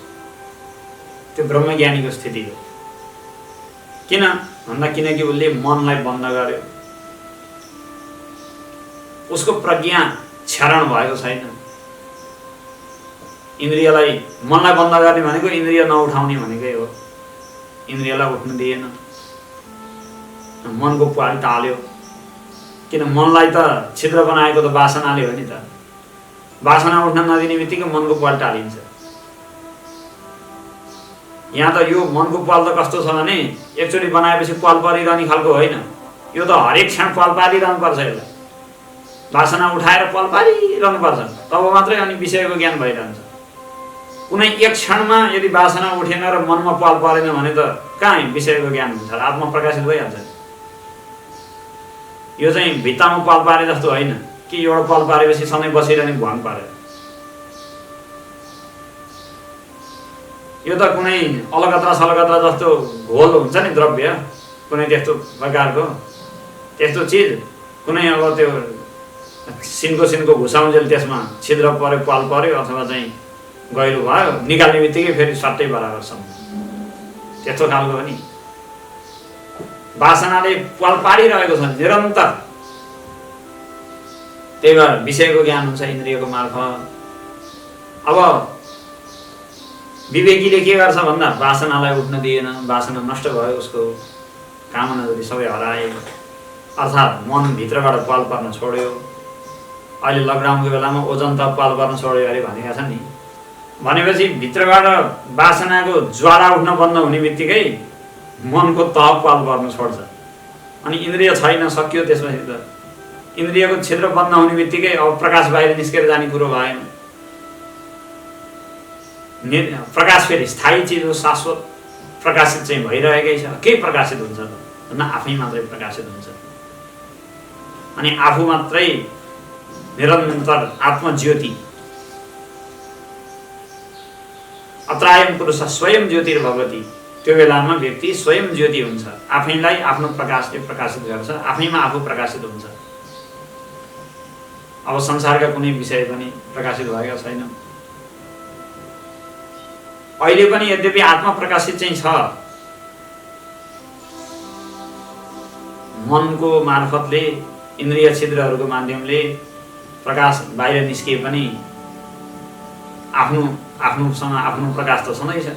त्यो ब्रह्मज्ञानीको स्थिति हो। किन भन्दा किनकि उसले मनलाई बन्द गर्यो, उसको प्रज्ञा क्षरण भएको छैन। इन्द्रियलाई मनलाई बन्द गर्ने भनेको इन्द्रिय नउठाउने भनेकै हो। इन्द्रियलाई उठ्न दिएन, मनको प्वाल टाल्यो। किन मनलाई त छिद्र बनाएको त वासनाले हो नि त। वासना उठ्न नदिने बित्तिकै मनको प्वाल टालिन्छ। यहाँ त यो मनको प्वाल त कस्तो छ भने एकचोटि बनाएपछि प्वाल परिरहने खालको होइन, यो त हरेक क्षण प्वाल पारिरहनु पर्छ। यसलाई वासना उठाएर प्वाल पारिरहनु पर्छ, तब मात्रै अनि विषयको ज्ञान भइरहन्छ। कुनै एक क्षणमा यदि वासना उठेन र मनमा प्वाल परेन भने त कहाँ विषयको ज्ञान हुन्छ, आत्मा प्रकाशित भइहाल्छ। यो चाहिँ भित्तामा प्वाल पारे जस्तो होइन कि एउटा प्वाल पारेपछि सधैँ बसिरहने भ्वाङ पारे। यो त कुनै अलगत्रा सलगत्रा जस्तो घोल हुन्छ नि द्रव्य, कुनै त्यस्तो प्रकारको त्यस्तो चिज, कुनै अब त्यो सिनको घुसाउन्जेल त्यसमा छिद्र पर्यो, प्वाल पर्यो अथवा चाहिँ गहिरो भयो, निकाल्ने बित्तिकै फेरि सट्टै बराबर सम्म, त्यस्तो खालको हो नि। वासनाले प्वाल पारिरहेको छ निरन्तर। त्यही भएर विषयको ज्ञान हुन्छ इन्द्रियको मार्फत। अब विवेकीले के गर्छ भन्दा वासनालाई उठ्न दिएन, वासना नष्ट भयो, उसको कामना जति सबै हराए, अर्थात् मनभित्रबाट प्वाल पर्न छोड्यो। अहिले लकडाउनको बेलामा ओजन त प्वाल पर्न छोड्यो अरे भनेका छन् नि। भनेपछि भित्रबाट वासनाको ज्वाला उठ्न बन्द हुने बित्तिकै मनको तह प्वाल पर्न छोड्छ। अनि इन्द्रिय छैन, सकियो। त्यसपछि त इन्द्रियको छिद्र बन्द हुने बित्तिकै अब प्रकाश बाहिर निस्केर जाने कुरो भएन। प्रकाश फेरि स्थायी चिज हो, शाश्वत। प्रकाशित चाहिँ भइरहेकै छ। के प्रकाशित हुन्छ त भन्दा आफै मात्रै प्रकाशित हुन्छ। अनि आफू मात्रै निरन्तर आत्मज्योति। अत्रायम पुरुष स्वयं ज्योतिर्भवति। त्यो बेलामा व्यक्ति स्वयं ज्योति हुन्छ, आफैलाई आफ्नो प्रकाशले प्रकाशित गर्छ, आफैमा आफू प्रकाशित हुन्छ। अब संसारका कुनै विषय पनि प्रकाशित भएका छैन। अहिले पनि यद्यपि आत्मा प्रकाशित चाहिँ छ, मनको मार्फतले इन्द्रिय छिद्रहरूको माध्यमले प्रकाश बाहिर निस्किए पनि आफ्नोसँग आफ्नो प्रकाश त छँदैछ।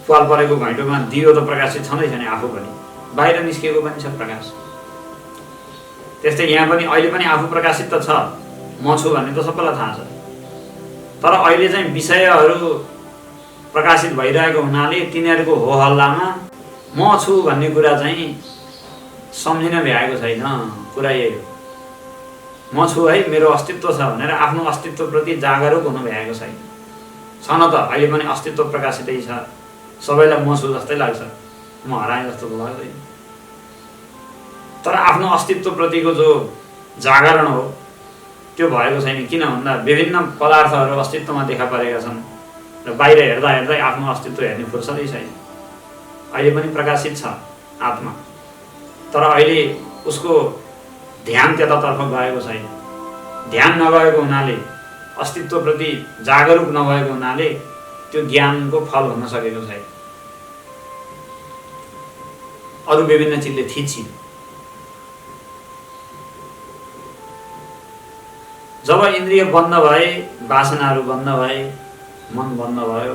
प्वाल परेको घैँटोमा दियो त प्रकाशित छँदैछ नि, आफू पनि बाहिर निस्किएको पनि छ प्रकाश। त्यस्तै यहाँ पनि अहिले पनि आफू प्रकाशित त छ, म छु भन्ने त सबैलाई थाहा छ। तर अहिले चाहिँ विषयहरू प्रकाशित भइरहेको हुनाले तिनीहरूको हो हल्लामा म छु भन्ने कुरा चाहिँ सम्झिन भ्याएको छैन। कुरा यही हो, म छु है, मेरो अस्तित्व छ भनेर आफ्नो अस्तित्वप्रति जागरुक हुन भ्याएको छैन। छन त अहिले पनि अस्तित्व प्रकाशितै छ, सबैलाई म छु जस्तै लाग्छ, म हराएँ जस्तो त लाग्दैन। तर आफ्नो अस्तित्वप्रतिको जो जागरण हो त्यो भएको छैन। किन भन्दा विभिन्न पदार्थहरू अस्तित्वमा देखा परेका छन् र बाहिर हेर्दा हेर्दै आफ्नो अस्तित्व हेर्ने फुर्सदै छैन। अहिले पनि प्रकाशित छ आत्मा, तर अहिले उसको ध्यान त्यतातर्फ गएको छैन। ध्यान नगएको हुनाले, अस्तित्वप्रति जागरुक नभएको हुनाले त्यो ज्ञानको फल हुन सकेको छैन। अरू विभिन्न चिजले थिचिन्। जब इन्द्रिय बन्द भए, वासनाहरू बन्द भए, मन बन्द भयो,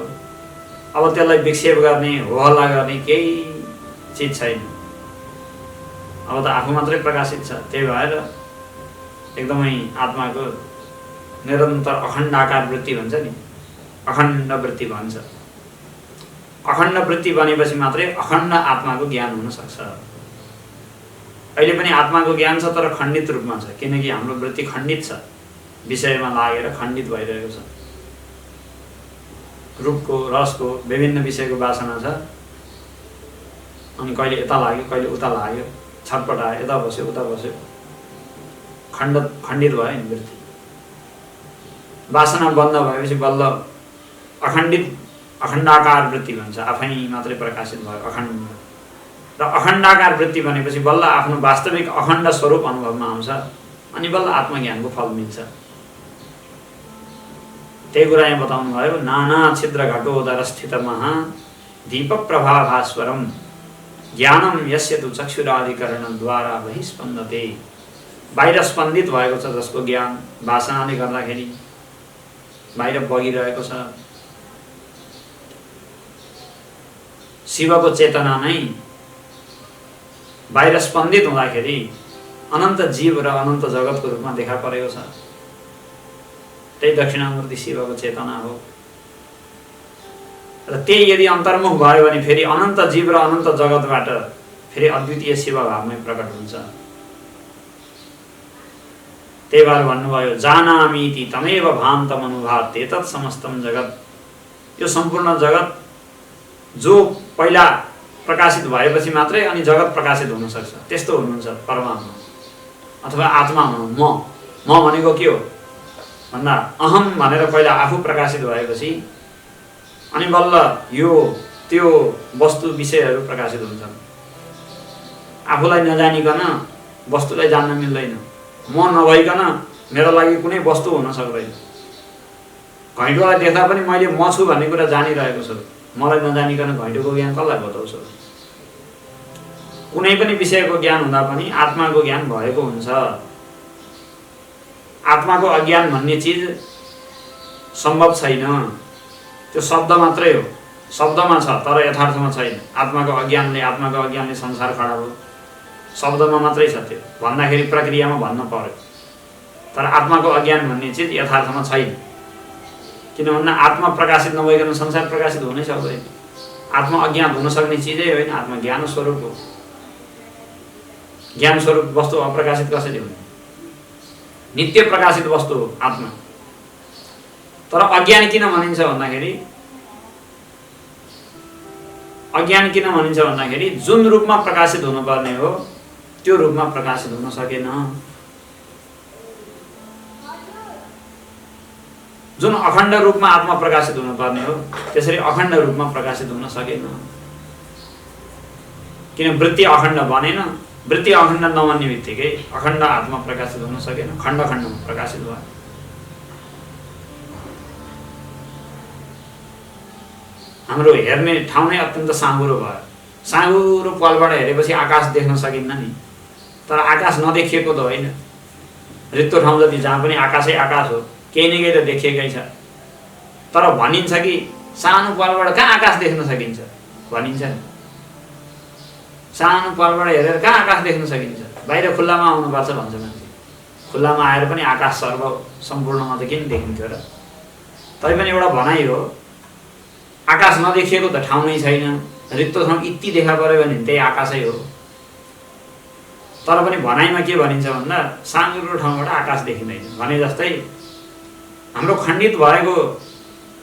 अब त्यसलाई विक्षेप गर्ने, होहल्ला गर्ने केही चिज छैन। अब त आफू मात्रै प्रकाशित छ। त्यही भएर एकदमै आत्माको निरन्तर अखण्डाकार वृत्ति भन्छ नि, अखण्ड वृत्ति भन्छ। अखण्ड वृत्ति बनेपछि मात्रै अखण्ड आत्माको ज्ञान हुन सक्छ। अहिले पनि आत्माको ज्ञान छ तर खण्डित रूपमा छ, किनकि हाम्रो वृत्ति खण्डित छ, विषयमा लागेर खण्डित भइरहेको छ। रूपको, रसको, विभिन्न विषयको वासना छ, अनि कहिले यता लाग्यो कहिले उता लाग्यो, छटपटायो, यता बस्यो उता बस्यो, खण्डित भयो नि वृत्ति। वासना बन्द भएपछि बल्ल अखण्डाकार वृत्ति भन्छ, आफै मात्रै प्रकाशित भयो अखण्ड। र अखण्डाकार वृत्ति भनेपछि बल्ल आफ्नो वास्तविक अखण्ड स्वरूप अनुभवमा आउँछ, अनि बल्ल आत्मज्ञानको फल मिल्छ। त्यही कुरा यहाँ बताउनु भयो, नाना छिद्र घटोदर स्थित महा दीप प्रभाभास्वरम ज्ञानम यस्य तु चक्षुराधिकरण द्वारा बहिस्पन्दते। बाहिर स्पन्दित भएको छ जसको ज्ञान वासनाले गर्दाखेरि बाहिर बगिरहेको छ। शिवको चेतना नै बाहिर स्पन्दित हुँदाखेरि अनन्त जीव र अनन्त जगतको रूपमा देखा परेको छ। त्यही दक्षिणामूर्ति शिवको चेतना हो। र त्यही यदि अन्तर्मुख भयो भने फेरि अनन्त जीव र अनन्त जगतबाट फेरि अद्वितीय शिव भावमै प्रकट हुन्छ। त्यही भएर भन्नुभयो, जानामीति तमेव भान्तम अनुभाते तत् समस्तम जगत। यो सम्पूर्ण जगत जो पहिला प्रकाशित भएपछि मात्रै अनि जगत प्रकाशित हुन सक्छ, त्यस्तो हुनुहुन्छ परमात्मा अथवा आत्मा हुनु। म भनेको के हो भन्दा अहम भनेर पहिला आफू प्रकाशित भएपछि अनि बल्ल यो त्यो वस्तु विषयहरू प्रकाशित हुन्छन्। आफूलाई नजानिकन वस्तुलाई जान्न मिल्दैन। म नभइकन मेरो लागि कुनै वस्तु हुन सक्दैन। घैँटोलाई देख्दा पनि मैले म छु भन्ने कुरा जानिरहेको छु, मलाई नजानिकन घैँटोको ज्ञान कसलाई बताउँछु? कुनै पनि विषयको ज्ञान हुँदा पनि आत्माको ज्ञान भएको हुन्छ। आत्माको अज्ञान भन्ने चिज सम्भव छैन, त्यो शब्द मात्रै हो, शब्दमा छ तर यथार्थमा छैन। आत्माको अज्ञानले संसार खडा हो, शब्दमा मात्रै छ। त्यो भन्दाखेरि प्रक्रियामा भन्न पर्यो, तर आत्माको अज्ञान भन्ने चिज यथार्थमा छैन। किन भन्दा आत्मा प्रकाशित नभइकन संसार प्रकाशित हुनै सक्दैन। आत्मा अज्ञात हुन सक्ने चिजै होइन, आत्मा ज्ञान स्वरूप हो। ज्ञान स्वरूप वस्तु अप्रकाशित कसरी हुने? नित्य प्रकाशित वस्तु हो आत्मा। तर अज्ञान किन भनिन्छ भन्दाखेरि जुन रूपमा प्रकाशित हुनुपर्ने हो त्यो रूपमा प्रकाशित हुन सकेन। जुन अखण्ड रूपमा आत्मा प्रकाशित हुनुपर्ने हो त्यसरी अखण्ड रूपमा प्रकाशित हुन सकेन। किन वृत्ति अखण्ड बनेन। वृत्ति अखण्ड नबन्ने बित्तिकै अखण्ड आत्मा प्रकाशित हुन सकेन, खण्ड खण्डमा प्रकाशित भयो। हाम्रो हेर्ने ठाउँ नै अत्यन्त साँघुरो भयो। साँघुरो पलबाट हेरेपछि आकाश देख्न सकिन्न नि, तर आकाश नदेखिएको त होइन। रित्तो ठाउँ जति जहाँ पनि आकाशै आकाश हो, केही न केही त देखिएकै छ। तर भनिन्छ कि सानो पलबाट कहाँ आकाश देख्न सकिन्छ भनिन्छ नि। सानो पलबाट हेरेर कहाँ आकाश देख्न सकिन्छ? बाहिर खुल्लामा आउनुपर्छ भन्छ मान्छे। खुल्लामा आएर पनि आकाश सम्पूर्णमा त किन देखिन्थ्यो र? तैपनि एउटा भनाइ हो, आकाश नदेखिएको त ठाउँ नै छैन। रित्तो ठाउँ यति देखा पर्यो भने त्यही आकाशै हो। तर पनि भनाइमा के भनिन्छ भन्दा साँघुरो ठाउँबाट आकाश देखिँदैन भने जस्तै हाम्रो खण्डित भएको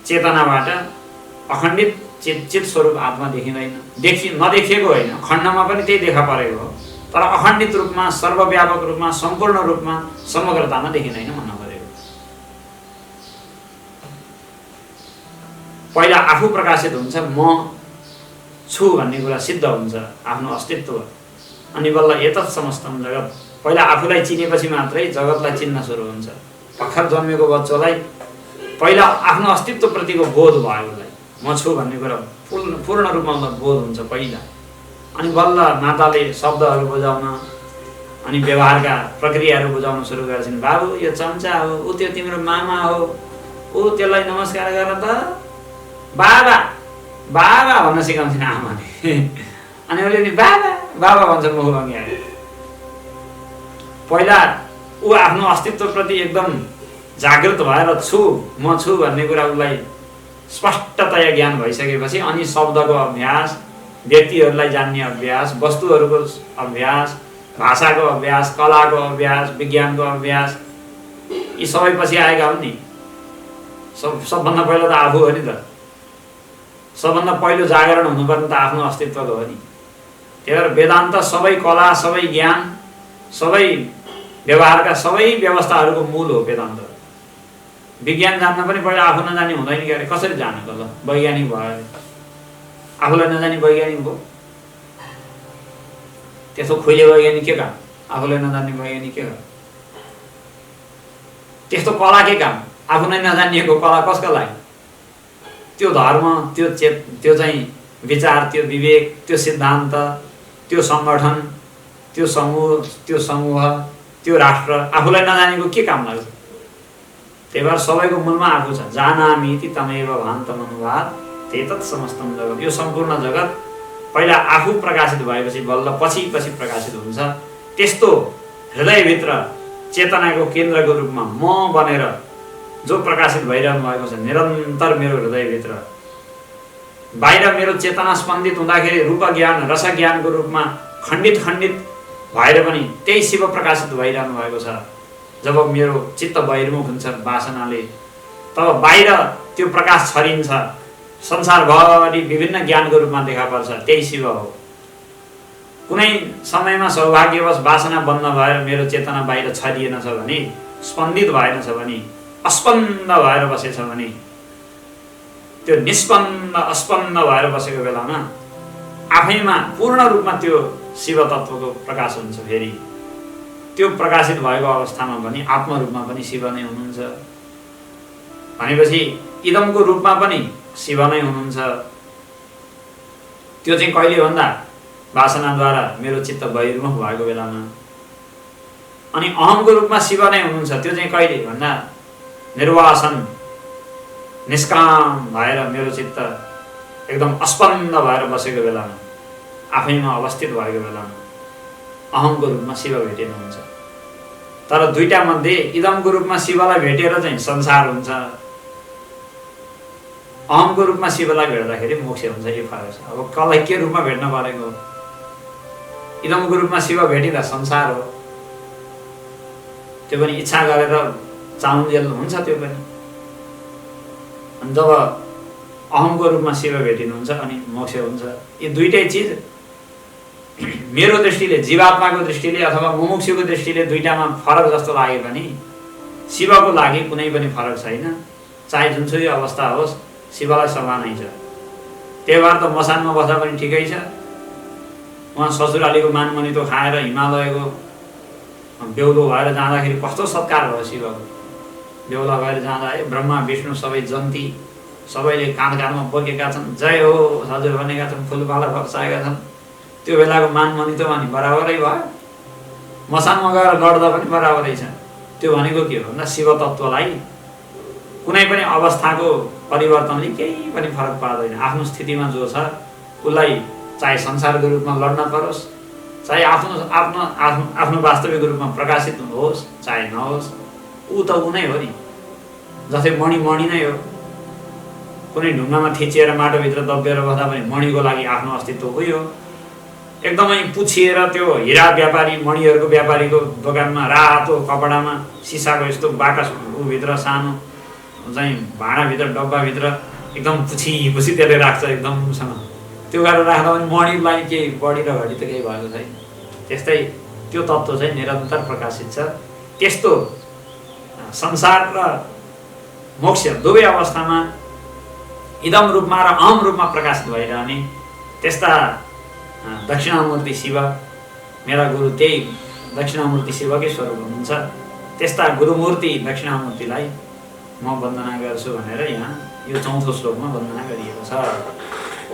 चेतनाबाट अखण्डित चित स्वरूप आत्मा देखिँदैन। नदेखिएको होइन, खण्डमा पनि त्यही देखा परेको हो, तर अखण्डित रूपमा, सर्वव्यापक रूपमा, सम्पूर्ण रूपमा, समग्रतामा देखिँदैन भन्न परेको। पहिला आफू प्रकाशित हुन्छ, म छु भन्ने कुरा सिद्ध हुन्छ, आफ्नो अस्तित्व। अनि बल्ल एतत् समस्तम जगत। पहिला आफूलाई चिनेपछि मात्रै जगतलाई चिन्न सुरु हुन्छ। भर्खर जन्मेको बच्चालाई पहिला आफ्नो अस्तित्वप्रतिको बोध भयो, उसलाई म छु भन्ने कुरा पूर्ण रूपमा बोध हुन्छ पहिला। अनि बल्ल माताले शब्दहरू बुझाउन अनि व्यवहारका प्रक्रियाहरू बुझाउन सुरु गर्छन्। बाबु यो चम्चा हो, ऊ त्यो तिम्रो मामा हो, ऊ त्यसलाई नमस्कार गर त, बाबा बाबा भन्न सिकाउँछन् आमाले। अनि उसले नि बाबा बाबा भन्छ मुख भङ्ग्याएर। पहिला ऊ आफ्नो अस्तित्वप्रति एकदम जागृत भएर म छु भन्ने कुरा उसलाई स्पष्टतया ज्ञान भइसकेपछि अनि शब्दको अभ्यास, व्यक्तिहरूलाई जान्ने अभ्यास, वस्तुहरूको अभ्यास, भाषाको अभ्यास, कलाको अभ्यास, विज्ञानको अभ्यास, यी सबै पछि आएका हुन् नि। सबभन्दा पहिला त आफू हो नि त। सबभन्दा पहिलो जागरण हुनुपर्ने त आफ्नो अस्तित्वको हो नि। त्यही भएर वेदान्त सबै कला, सबै ज्ञान, सबै व्यवहारका सबै व्यवस्थाहरूको मूल हो वेदान्त। विज्ञान जान्न पनि पहिला आफू नजाने हुँदैन के अरे, कसरी जानेको ल? वैज्ञानिक भयो अरे, आफूलाई नजाने वैज्ञानिक भयो? त्यस्तो खोइले वैज्ञानिक के काम? आफूलाई नजान्ने वैज्ञानिक के काम? त्यस्तो कला के काम? आफू नै नजानिएको कला कसका लागि? त्यो धर्म, त्यो चाहिँ विचार, त्यो विवेक, त्यो सिद्धान्त, त्यो सङ्गठन, त्यो समूह, त्यो राष्ट्र आफूलाई नजानेको के काम लाग्छ? त्यही भएर सबैको मूलमा आफू छ। जानामीति तमेव भान्तमनुवाद तेतत् समस्तम जगत। यो सम्पूर्ण जगत पहिला आफू प्रकाशित भएपछि बल्ल पछि प्रकाशित हुन्छ। त्यस्तो हृदयभित्र चेतनाको केन्द्रको रूपमा म बनेर जो प्रकाशित भइरहनु भएको छ निरन्तर मेरो हृदयभित्र, बाहिर मेरो चेतना स्पन्दित हुँदाखेरि रूप ज्ञान, रस ज्ञानको रूपमा खण्डित भएर पनि त्यही शिव प्रकाशित भइरहनु भएको छ। जब मेरो चित्त बहिर्मुख हुन्छ वासनाले, तब बाहिर त्यो प्रकाश छरिन्छ, संसारभरि विभिन्न ज्ञानको रूपमा देखा पर्छ, त्यही शिव हो। कुनै समयमा सौभाग्यवश वासना बन्द भएर मेरो चेतना बाहिर छरिएन छ भने, स्पन्दित भएन छ भने, अस्पन्द भएर बसेछ भने, त्यो निस्पन्द अस्पन्द भएर बसेको बेलामा आफैमा पूर्ण रूपमा त्यो शिव तत्त्वको प्रकाश हुन्छ। फेरि त्यो प्रकाशित भएको अवस्थामा पनि आत्मरूपमा पनि शिव नै हुनुहुन्छ भनेपछि इदमको रूपमा पनि शिव नै हुनुहुन्छ। त्यो चाहिँ कहिले भन्दा वासनाद्वारा मेरो चित्त बहिर्मुख भएको बेलामा। अनि अहमको रूपमा शिव नै हुनुहुन्छ। त्यो चाहिँ कहिले भन्दा निर्वासन, निष्काम भएर मेरो चित्त एकदम अस्पन्द भएर बसेको बेलामा, आफैमा अवस्थित भएको बेलामा अहमको रूपमा शिव भेटिनुहुन्छ। तर दुईटा मध्ये इदमको रूपमा शिवलाई भेटेर चाहिँ संसार हुन्छ, अहमको रूपमा शिवलाई भेट्दाखेरि मोक्ष हुन्छ। यो फरक छ। अब कसलाई के रूपमा भेट्न परेको? इदमको रूपमा शिव भेटिँदा संसार हो, त्यो पनि इच्छा गरेर चाहुन्जेल हुन्छ। त्यो पनि अनि जब अहमको रूपमा शिव भेटिनुहुन्छ अनि मोक्ष हुन्छ। यी दुईटै चिज मेरो दृष्टिले, जीवात्माको दृष्टिले अथवा मुमुक्षुको दृष्टिले दुईटामा फरक जस्तो लागे पनि शिवको लागि कुनै पनि फरक छैन। चाहे जुनसुकै अवस्था होस्, शिवलाई समानै छ। त्यही भएर त मसानमा बस्दा पनि ठिकै छ। उहाँ ससुरालीको मानमनितो खाएर हिमालयको बेहुलो भएर जाँदाखेरि कस्तो सत्कार भयो शिवको। बेहुला भएर जाँदा ब्रह्मा विष्णु सबै जन्ती सबैले काँध काँधमा बोकेका छन्, जय हो हजुर भनेका छन्, फुलमाला फर्साएका छन्। त्यो बेलाको मानमनितो भने बराबरै भयो, मसानमा गएर लड्दा पनि बराबरै छ। त्यो भनेको के हो भन्दा शिव तत्त्वलाई कुनै पनि अवस्थाको परिवर्तनले केही पनि फरक पार्दैन। आफ्नो स्थितिमा जो छ उसलाई चाहे संसारको रूपमा लड्न परोस्, चाहे आफ्नो वास्तविक रूपमा प्रकाशित होस् चाहे नहोस्, ऊ त ऊ नै हो नि। जस्तै मणि नै हो। कुनै ढुङ्गामा थिचिएर माटोभित्र दबिएर बस्दा पनि मणिको लागि आफ्नो अस्तित्व उही हो। एकदमै पुछिएर त्यो हिरा व्यापारी, मणिहरूको व्यापारीको दोकानमा रातो कपडामा सिसाको यस्तो बाकस भित्र सानो चाहिँ भाँडाभित्र डब्बाभित्र एकदम पुछी त्यसले राख्छ एकदमसँग। त्यो गरेर राख्दा पनि मणिलाई केही बढी र घडी त केही भएको छैन। त्यस्तै त्यो तत्त्व चाहिँ निरन्तर प्रकाशित छ। त्यस्तो संसार र मोक्ष दुवै अवस्थामा इदम रूपमा र अहम रूपमा प्रकाशित भइरहने त्यस्ता दक्षिणामूर्ति शिव, मेरा गुरु त्यही दक्षिणामूर्ति शिवकै स्वरूप हुनुहुन्छ। त्यस्ता गुरुमूर्ति दक्षिणामूर्तिलाई म वन्दना गर्छु भनेर यहाँ यो 4औं श्लोकमा वन्दना गरिएको छ।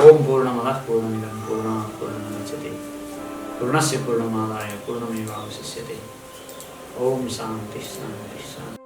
ओम पूर्णमदः पूर्णमिदं पूर्णात् पूर्णमुदच्यते पूर्णस्य पूर्णमादाय पूर्णमेवावशिष्यते। ओम शान्ति शान्ति शान्ति।